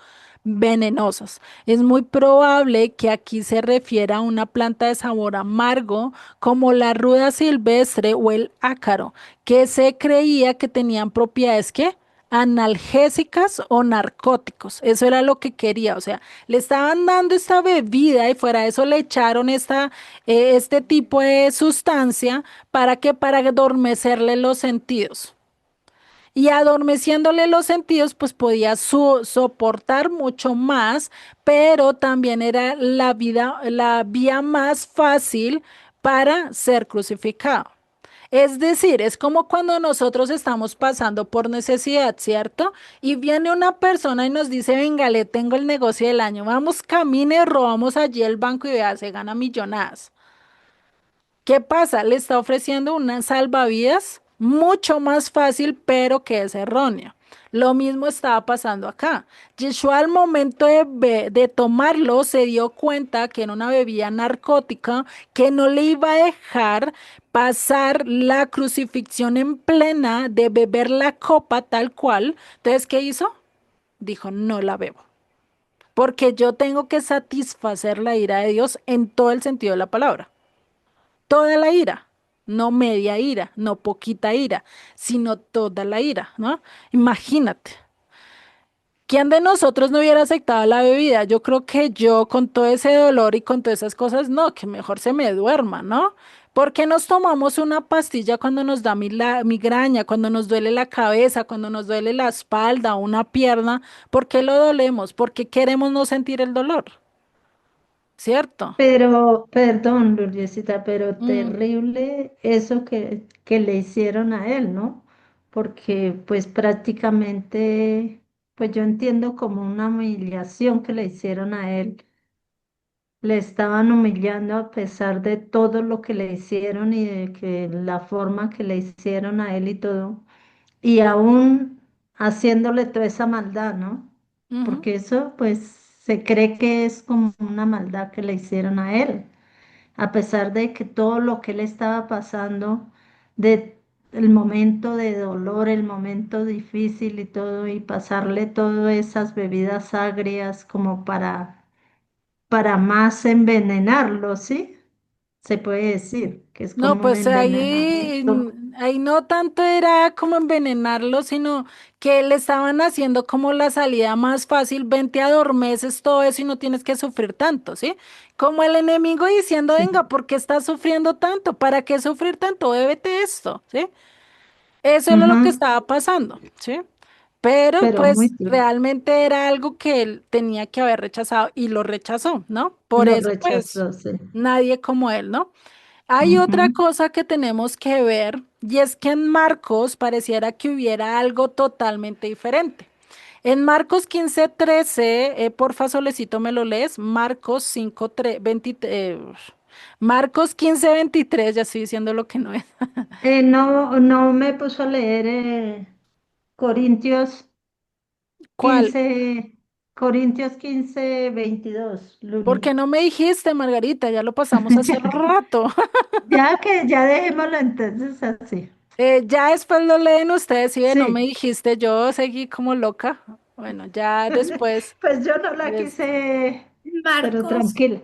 Speaker 1: venenosas. Es muy probable que aquí se refiera a una planta de sabor amargo como la ruda silvestre o el ácaro, que se creía que tenían propiedades que analgésicas o narcóticos. Eso era lo que quería, o sea, le estaban dando esta bebida y fuera de eso le echaron este tipo de sustancia para adormecerle los sentidos. Y adormeciéndole los sentidos, pues podía soportar mucho más, pero también era la vía más fácil para ser crucificado. Es decir, es como cuando nosotros estamos pasando por necesidad, ¿cierto? Y viene una persona y nos dice, venga, le tengo el negocio del año, vamos, camine, robamos allí el banco y vea, se gana millonadas. ¿Qué pasa? Le está ofreciendo una salvavidas mucho más fácil, pero que es errónea. Lo mismo estaba pasando acá. Yeshua al momento de tomarlo se dio cuenta que era una bebida narcótica que no le iba a dejar pasar la crucifixión en plena de beber la copa tal cual. Entonces, ¿qué hizo? Dijo, no la bebo, porque yo tengo que satisfacer la ira de Dios en todo el sentido de la palabra. Toda la ira, no media ira, no poquita ira, sino toda la ira, ¿no? Imagínate, ¿quién de nosotros no hubiera aceptado la bebida? Yo creo que yo con todo ese dolor y con todas esas cosas, no, que mejor se me duerma, ¿no? ¿Por qué nos tomamos una pastilla cuando nos da migraña, cuando nos duele la cabeza, cuando nos duele la espalda o una pierna? ¿Por qué lo dolemos? Porque queremos no sentir el dolor, ¿cierto?
Speaker 3: Pero, perdón, Lourdes, pero
Speaker 1: Mm,
Speaker 3: terrible eso que le hicieron a él, ¿no? Porque pues prácticamente, pues yo entiendo como una humillación que le hicieron a él. Le estaban humillando a pesar de todo lo que le hicieron y de que la forma que le hicieron a él y todo. Y aún haciéndole toda esa maldad, ¿no?
Speaker 1: ujú.
Speaker 3: Porque eso pues se cree que es como una maldad que le hicieron a él, a pesar de que todo lo que él estaba pasando, de el momento de dolor, el momento difícil y todo, y pasarle todas esas bebidas agrias como para más envenenarlo, ¿sí? Se puede decir que es
Speaker 1: No,
Speaker 3: como un
Speaker 1: pues
Speaker 3: envenenamiento.
Speaker 1: ahí no tanto era como envenenarlo, sino que le estaban haciendo como la salida más fácil, vente adormeces todo eso y no tienes que sufrir tanto, ¿sí? Como el enemigo diciendo,
Speaker 3: Sí,
Speaker 1: venga, ¿por qué estás sufriendo tanto? ¿Para qué sufrir tanto? Bébete esto, ¿sí? Eso era lo que
Speaker 3: ujú.
Speaker 1: estaba pasando, ¿sí? Pero
Speaker 3: Pero muy
Speaker 1: pues
Speaker 3: duro.
Speaker 1: realmente era algo que él tenía que haber rechazado y lo rechazó, ¿no? Por
Speaker 3: Lo
Speaker 1: eso pues
Speaker 3: rechazó, sí.
Speaker 1: nadie como él, ¿no? Hay otra
Speaker 3: Ujú.
Speaker 1: cosa que tenemos que ver y es que en Marcos pareciera que hubiera algo totalmente diferente. En Marcos 15:13, porfa, Solecito, me lo lees. Marcos 5:23, Marcos 15:23, ya estoy diciendo lo que no es.
Speaker 3: No, no me puso a leer Corintios
Speaker 1: ¿Cuál?
Speaker 3: 15, Corintios 15:22,
Speaker 1: ¿Por
Speaker 3: Luli.
Speaker 1: qué no me dijiste, Margarita? Ya lo pasamos hace rato.
Speaker 3: Ya que ya dejémoslo entonces así.
Speaker 1: Ya después lo leen ustedes y ve, no me
Speaker 3: Sí,
Speaker 1: dijiste, yo seguí como loca. Bueno, ya después.
Speaker 3: pues yo no la
Speaker 1: les-
Speaker 3: quise, pero
Speaker 2: Marcos
Speaker 3: tranquila.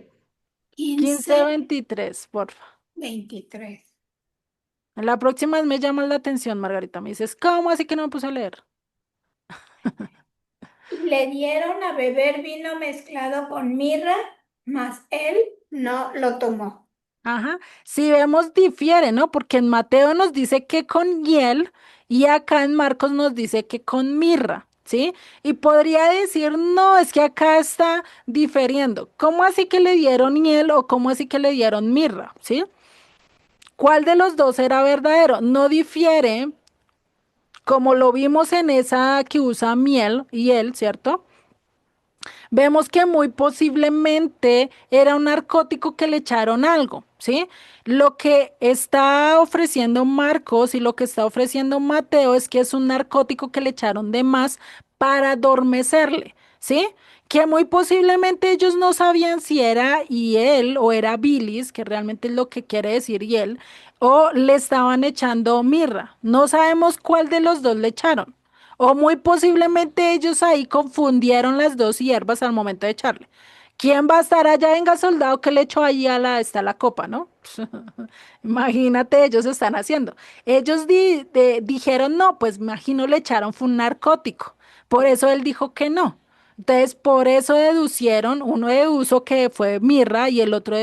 Speaker 2: 15,
Speaker 1: 15:23, porfa.
Speaker 2: 23.
Speaker 1: La próxima vez me llamas la atención, Margarita. Me dices, ¿cómo así que no me puse a leer?
Speaker 2: Le dieron a beber vino mezclado con mirra, mas él no lo tomó.
Speaker 1: Ajá. Si vemos, difiere, ¿no? Porque en Mateo nos dice que con hiel y acá en Marcos nos dice que con mirra, ¿sí? Y podría decir, no, es que acá está diferiendo. ¿Cómo así que le dieron hiel o cómo así que le dieron mirra? ¿Sí? ¿Cuál de los dos era verdadero? No difiere, como lo vimos en esa que usa miel y él, ¿cierto? Vemos que muy posiblemente era un narcótico que le echaron algo, ¿sí? Lo que está ofreciendo Marcos y lo que está ofreciendo Mateo es que es un narcótico que le echaron de más para adormecerle, ¿sí? Que muy posiblemente ellos no sabían si era hiel o era bilis, que realmente es lo que quiere decir hiel, o le estaban echando mirra. No sabemos cuál de los dos le echaron. O muy posiblemente ellos ahí confundieron las dos hierbas al momento de echarle. ¿Quién va a estar allá? Venga, soldado, que le echó ahí a está la copa, ¿no? Imagínate, ellos están haciendo. Ellos dijeron no, pues imagino le echaron, fue un narcótico. Por eso él dijo que no. Entonces, por eso deducieron, uno dedujo que fue mirra y el otro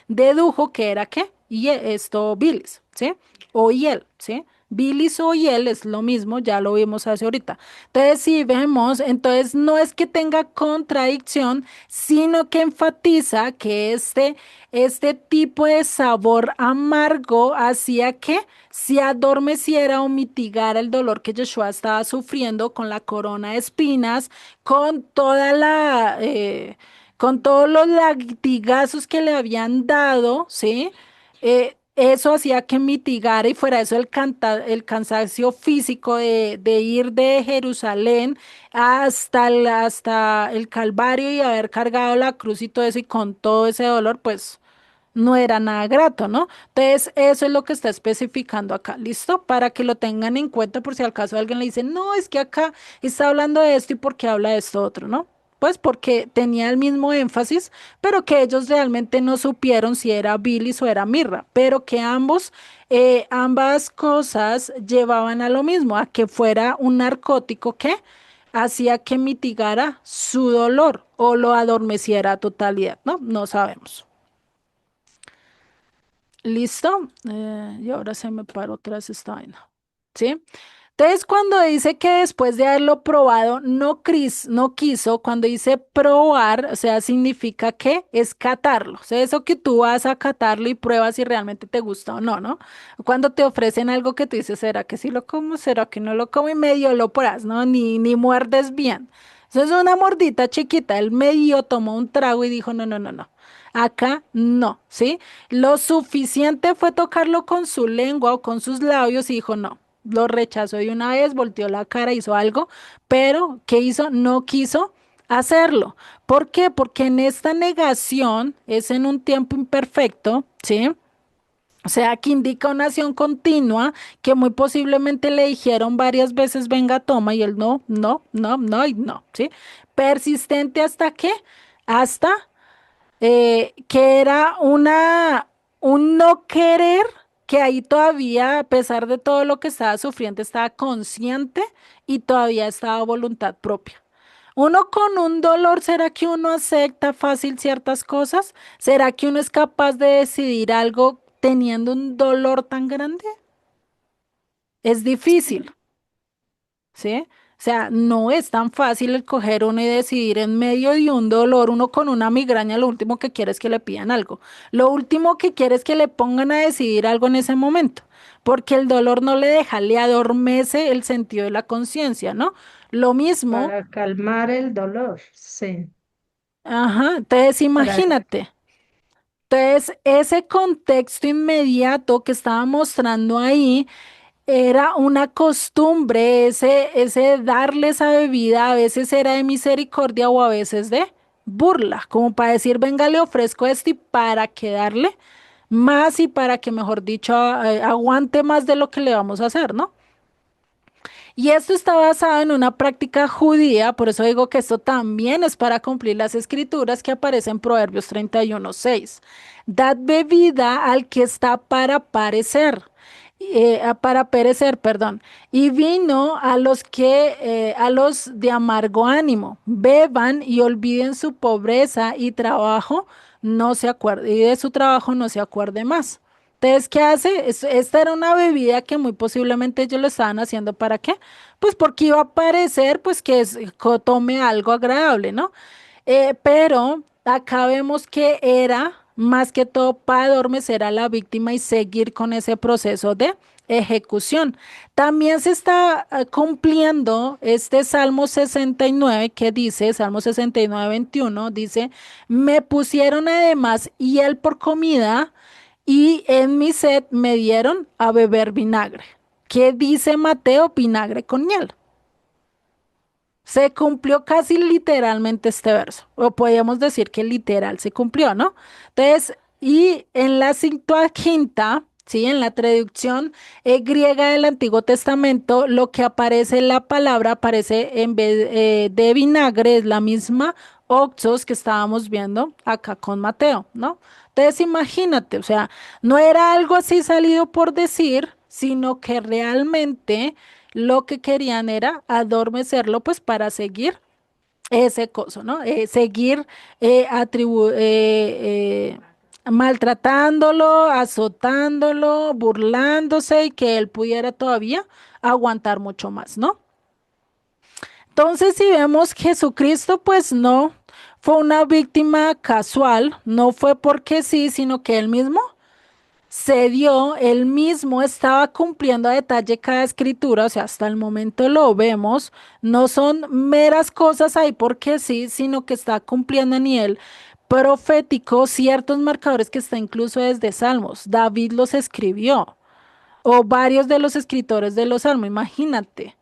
Speaker 1: dedujo que era qué, y esto bilis, ¿sí? O hiel, ¿sí? Bilis o hiel es lo mismo, ya lo vimos hace ahorita. Entonces, si vemos, entonces no es que tenga contradicción, sino que enfatiza que este tipo de sabor amargo hacía que se adormeciera o mitigara el dolor que Yeshua estaba sufriendo con la corona de espinas, con con todos los latigazos que le habían dado, ¿sí? Eso hacía que mitigara y fuera eso el cansancio físico de ir de Jerusalén hasta el Calvario y haber cargado la cruz y todo eso y con todo ese dolor, pues no era nada grato, ¿no? Entonces, eso es lo que está especificando acá, ¿listo? Para que lo tengan en cuenta por si al caso alguien le dice, no, es que acá está hablando de esto y por qué habla de esto otro, ¿no? Pues porque tenía el mismo énfasis, pero que ellos realmente no supieron si era bilis o era mirra, pero que ambas cosas llevaban a lo mismo, a que fuera un narcótico que hacía que mitigara su dolor o lo adormeciera a totalidad, ¿no? No sabemos. ¿Listo? Y ahora se me paró otra vez esta vaina. ¿Sí? Entonces, cuando dice que después de haberlo probado, no quiso, cuando dice probar, o sea, significa que es catarlo. O sea, eso que tú vas a catarlo y pruebas si realmente te gusta o no, ¿no? Cuando te ofrecen algo que tú dices, ¿será que sí lo como? ¿Será que no lo como? Y medio lo pruebas, ¿no? Ni muerdes bien. Eso es una mordita chiquita. Él medio tomó un trago y dijo, no, no, no, no. Acá no, ¿sí? Lo suficiente fue tocarlo con su lengua o con sus labios y dijo no. Lo rechazó de una vez, volteó la cara, hizo algo, pero ¿qué hizo? No quiso hacerlo. ¿Por qué? Porque en esta negación es en un tiempo imperfecto, ¿sí? O sea, que indica una acción continua que muy posiblemente le dijeron varias veces, venga, toma, y él no, no, no, no y no, ¿sí? Persistente hasta qué? Hasta que era un no querer, que ahí todavía, a pesar de todo lo que estaba sufriendo, estaba consciente y todavía estaba a voluntad propia. Uno con un dolor, ¿será que uno acepta fácil ciertas cosas? ¿Será que uno es capaz de decidir algo teniendo un dolor tan grande? Es difícil. ¿Sí? O sea, no es tan fácil el coger uno y decidir en medio de un dolor, uno con una migraña, lo último que quiere es que le pidan algo. Lo último que quiere es que le pongan a decidir algo en ese momento, porque el dolor no le deja, le adormece el sentido de la conciencia, ¿no? Lo mismo,
Speaker 3: Para calmar el dolor, sí.
Speaker 1: ajá, entonces
Speaker 3: Para,
Speaker 1: imagínate. Entonces, ese contexto inmediato que estaba mostrando ahí era una costumbre, ese darle esa bebida, a veces era de misericordia o a veces de burla, como para decir, venga, le ofrezco esto y para que darle más y para que, mejor dicho, aguante más de lo que le vamos a hacer, ¿no? Y esto está basado en una práctica judía, por eso digo que esto también es para cumplir las escrituras que aparecen en Proverbios 31:6. Dad bebida al que está para parecer. para perecer, perdón. Y vino a los de amargo ánimo, beban y olviden su pobreza y trabajo, no se acuerde, y de su trabajo no se acuerde más. Entonces, ¿qué hace? Esta era una bebida que muy posiblemente ellos lo estaban haciendo ¿para qué? Pues porque iba a parecer, pues que tome algo agradable, ¿no? Pero acá vemos que era más que todo para adormecer a la víctima y seguir con ese proceso de ejecución. También se está cumpliendo este Salmo 69 que dice, Salmo 69, 21, dice, me pusieron además hiel por comida y en mi sed me dieron a beber vinagre. ¿Qué dice Mateo? Vinagre con miel. Se cumplió casi literalmente este verso, o podríamos decir que literal se cumplió, ¿no? Entonces, y en la Septuaginta, sí, en la traducción griega del Antiguo Testamento, lo que aparece en la palabra aparece en vez de vinagre, es la misma oxos que estábamos viendo acá con Mateo, ¿no? Entonces, imagínate, o sea, no era algo así salido por decir, sino que realmente lo que querían era adormecerlo, pues para seguir ese coso, ¿no? Seguir maltratándolo, azotándolo, burlándose y que él pudiera todavía aguantar mucho más, ¿no? Entonces, si vemos Jesucristo, pues no fue una víctima casual, no fue porque sí, sino que él mismo se dio, él mismo estaba cumpliendo a detalle cada escritura, o sea, hasta el momento lo vemos, no son meras cosas ahí porque sí, sino que está cumpliendo a nivel profético ciertos marcadores que está incluso desde Salmos. David los escribió, o varios de los escritores de los Salmos, imagínate.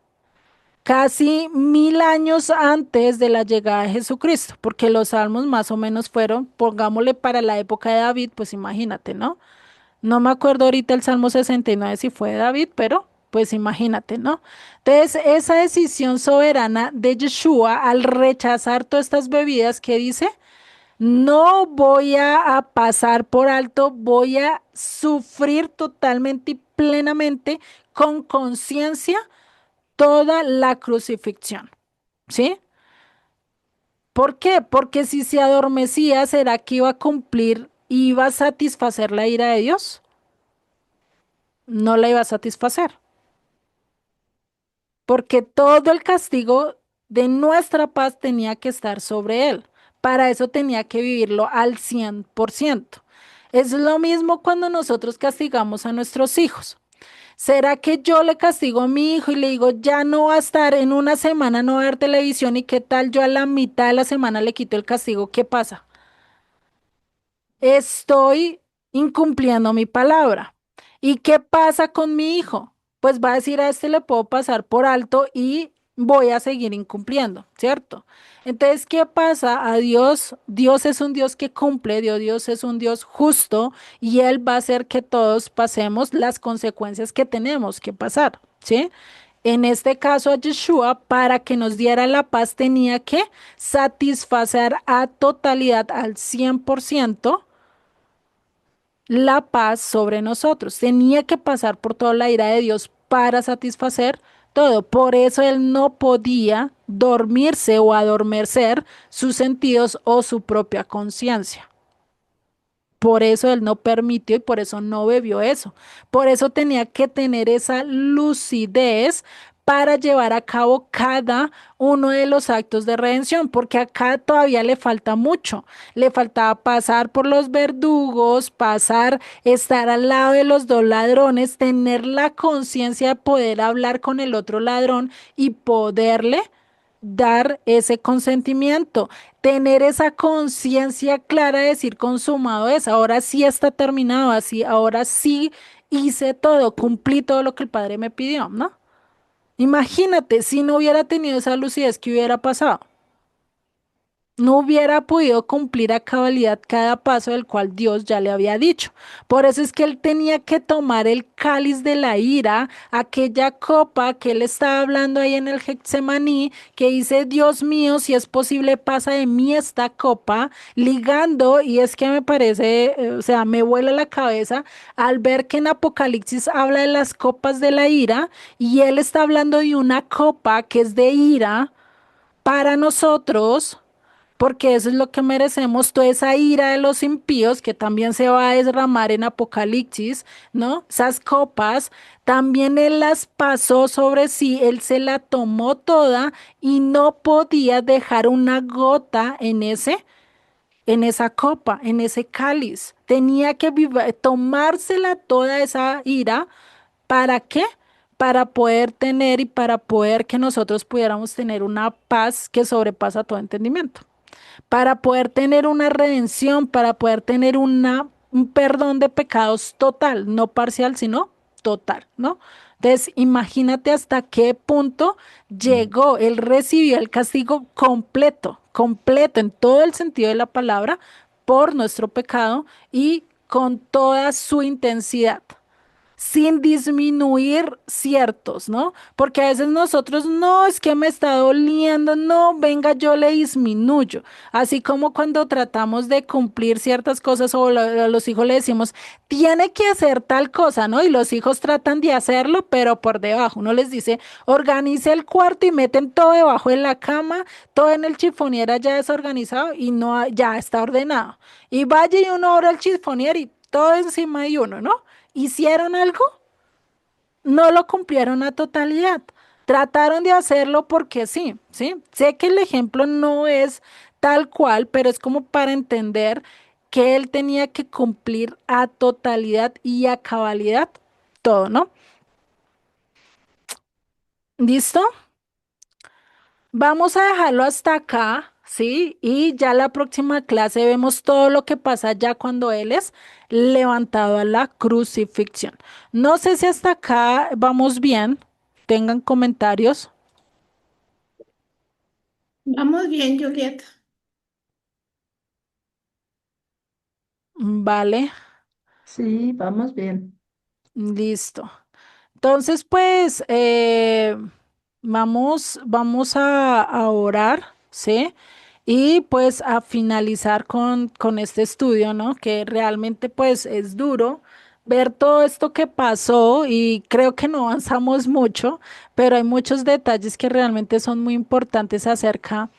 Speaker 1: Casi 1000 años antes de la llegada de Jesucristo, porque los salmos más o menos fueron, pongámosle para la época de David, pues imagínate, ¿no? No me acuerdo ahorita el Salmo 69 si fue de David, pero pues imagínate, ¿no? Entonces, esa decisión soberana de Yeshua al rechazar todas estas bebidas que dice, no voy a pasar por alto, voy a sufrir totalmente y plenamente con conciencia toda la crucifixión, ¿sí? ¿Por qué? Porque si se adormecía, ¿será que iba a cumplir, iba a satisfacer la ira de Dios? No la iba a satisfacer, porque todo el castigo de nuestra paz tenía que estar sobre él. Para eso tenía que vivirlo al 100%. Es lo mismo cuando nosotros castigamos a nuestros hijos. ¿Será que yo le castigo a mi hijo y le digo, ya no va a estar en una semana, no va a ver televisión y qué tal yo a la mitad de la semana le quito el castigo? ¿Qué pasa? Estoy incumpliendo mi palabra. ¿Y qué pasa con mi hijo? Pues va a decir a este le puedo pasar por alto y voy a seguir incumpliendo, ¿cierto? Entonces, ¿qué pasa? A Dios, Dios es un Dios que cumple, Dios es un Dios justo y Él va a hacer que todos pasemos las consecuencias que tenemos que pasar, ¿sí? En este caso, a Yeshua, para que nos diera la paz, tenía que satisfacer a totalidad, al 100%, la paz sobre nosotros. Tenía que pasar por toda la ira de Dios para satisfacer todo. Por eso él no podía dormirse o adormecer sus sentidos o su propia conciencia. Por eso él no permitió y por eso no bebió eso. Por eso tenía que tener esa lucidez para llevar a cabo cada uno de los actos de redención, porque acá todavía le falta mucho. Le faltaba pasar por los verdugos, pasar, estar al lado de los dos ladrones, tener la conciencia de poder hablar con el otro ladrón y poderle dar ese consentimiento, tener esa conciencia clara de decir consumado es, ahora sí está terminado, así, ahora sí hice todo, cumplí todo lo que el Padre me pidió, ¿no? Imagínate si no hubiera tenido esa lucidez, ¿qué hubiera pasado? No hubiera podido cumplir a cabalidad cada paso del cual Dios ya le había dicho. Por eso es que él tenía que tomar el cáliz de la ira, aquella copa que él estaba hablando ahí en el Getsemaní, que dice, Dios mío, si es posible, pasa de mí esta copa, ligando, y es que me parece, o sea, me vuela la cabeza al ver que en Apocalipsis habla de las copas de la ira, y él está hablando de una copa que es de ira para nosotros, porque eso es lo que merecemos, toda esa ira de los impíos que también se va a derramar en Apocalipsis, ¿no? Esas copas, también Él las pasó sobre sí, Él se la tomó toda y no podía dejar una gota en esa copa, en ese cáliz. Tenía que tomársela toda esa ira. ¿Para qué? Para poder tener y para poder que nosotros pudiéramos tener una paz que sobrepasa todo entendimiento, para poder tener una redención, para poder tener un perdón de pecados total, no parcial, sino total, ¿no? Entonces, imagínate hasta qué punto llegó, él recibió el castigo completo, completo en todo el sentido de la palabra por nuestro pecado y con toda su intensidad sin disminuir ciertos, ¿no? Porque a veces nosotros, no, es que me está doliendo, no, venga, yo le disminuyo. Así como cuando tratamos de cumplir ciertas cosas o a los hijos le decimos, tiene que hacer tal cosa, ¿no? Y los hijos tratan de hacerlo, pero por debajo. Uno les dice, organice el cuarto y meten todo debajo de la cama, todo en el chifoniera ya desorganizado y no, ya está ordenado. Y vaya y uno abra el chifonier y todo encima de uno, ¿no? ¿Hicieron algo? No lo cumplieron a totalidad. Trataron de hacerlo porque sí, ¿sí? Sé que el ejemplo no es tal cual, pero es como para entender que él tenía que cumplir a totalidad y a cabalidad todo, ¿no? ¿Listo? Vamos a dejarlo hasta acá, ¿sí? Y ya la próxima clase vemos todo lo que pasa ya cuando él es levantado a la crucifixión. No sé si hasta acá vamos bien. Tengan comentarios.
Speaker 2: Vamos bien, Julieta.
Speaker 1: Vale,
Speaker 3: Sí, vamos bien.
Speaker 1: listo. Entonces, pues, vamos a orar, ¿sí? Y pues a finalizar con este estudio, ¿no? Que realmente pues es duro ver todo esto que pasó y creo que no avanzamos mucho, pero hay muchos detalles que realmente son muy importantes acerca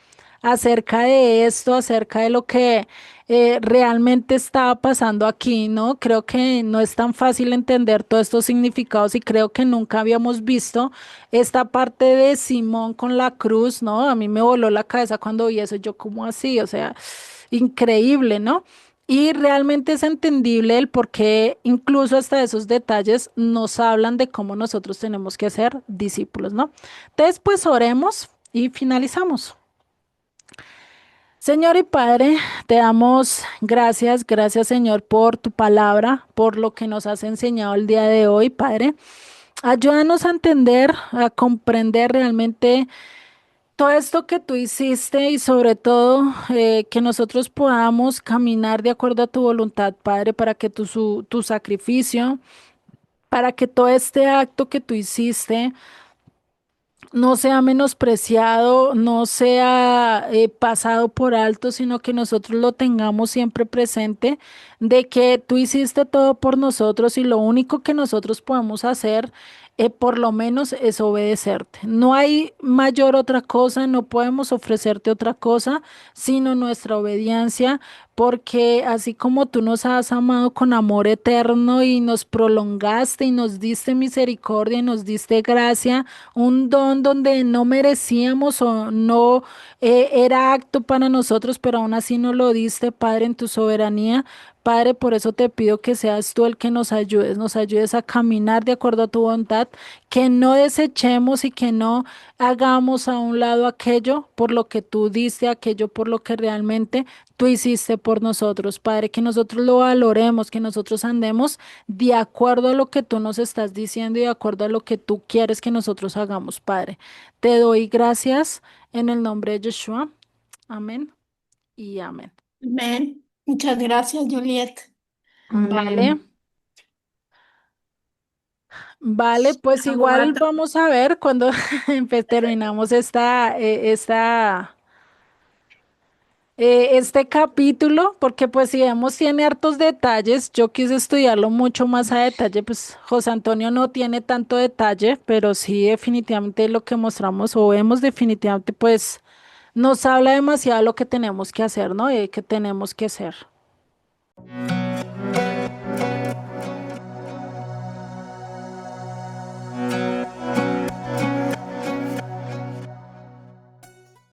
Speaker 1: de esto, acerca de lo que realmente estaba pasando aquí, ¿no? Creo que no es tan fácil entender todos estos significados y creo que nunca habíamos visto esta parte de Simón con la cruz, ¿no? A mí me voló la cabeza cuando vi eso, yo como así, o sea, increíble, ¿no? Y realmente es entendible el por qué incluso hasta esos detalles nos hablan de cómo nosotros tenemos que ser discípulos, ¿no? Entonces, pues oremos y finalizamos. Señor y Padre, te damos gracias, gracias Señor por tu palabra, por lo que nos has enseñado el día de hoy, Padre. Ayúdanos a entender, a comprender realmente todo esto que tú hiciste y sobre todo que nosotros podamos caminar de acuerdo a tu voluntad, Padre, para que tu sacrificio, para que todo este acto que tú hiciste no sea menospreciado, no sea pasado por alto, sino que nosotros lo tengamos siempre presente, de que tú hiciste todo por nosotros y lo único que nosotros podemos hacer, por lo menos, es obedecerte. No hay mayor otra cosa, no podemos ofrecerte otra cosa, sino nuestra obediencia, porque así como tú nos has amado con amor eterno y nos prolongaste y nos diste misericordia y nos diste gracia, un don donde no merecíamos o no era acto para nosotros, pero aún así nos lo diste, Padre, en tu soberanía. Padre, por eso te pido que seas tú el que nos ayudes a caminar de acuerdo a tu voluntad, que no desechemos y que no hagamos a un lado aquello por lo que tú diste, aquello por lo que realmente tú hiciste por nosotros, Padre, que nosotros lo valoremos, que nosotros andemos de acuerdo a lo que tú nos estás diciendo y de acuerdo a lo que tú quieres que nosotros hagamos, Padre. Te doy gracias en el nombre de Yeshua. Amén y amén.
Speaker 2: Amén. Muchas gracias, Juliet.
Speaker 1: Vale,
Speaker 3: Amén.
Speaker 1: vale, pues igual
Speaker 2: Abogado.
Speaker 1: vamos a ver cuando terminamos este capítulo, porque pues si vemos tiene hartos detalles, yo quise estudiarlo mucho más a detalle, pues José Antonio no tiene tanto detalle, pero sí definitivamente lo que mostramos o vemos definitivamente pues nos habla demasiado de lo que tenemos que hacer, ¿no? Y que tenemos que hacer.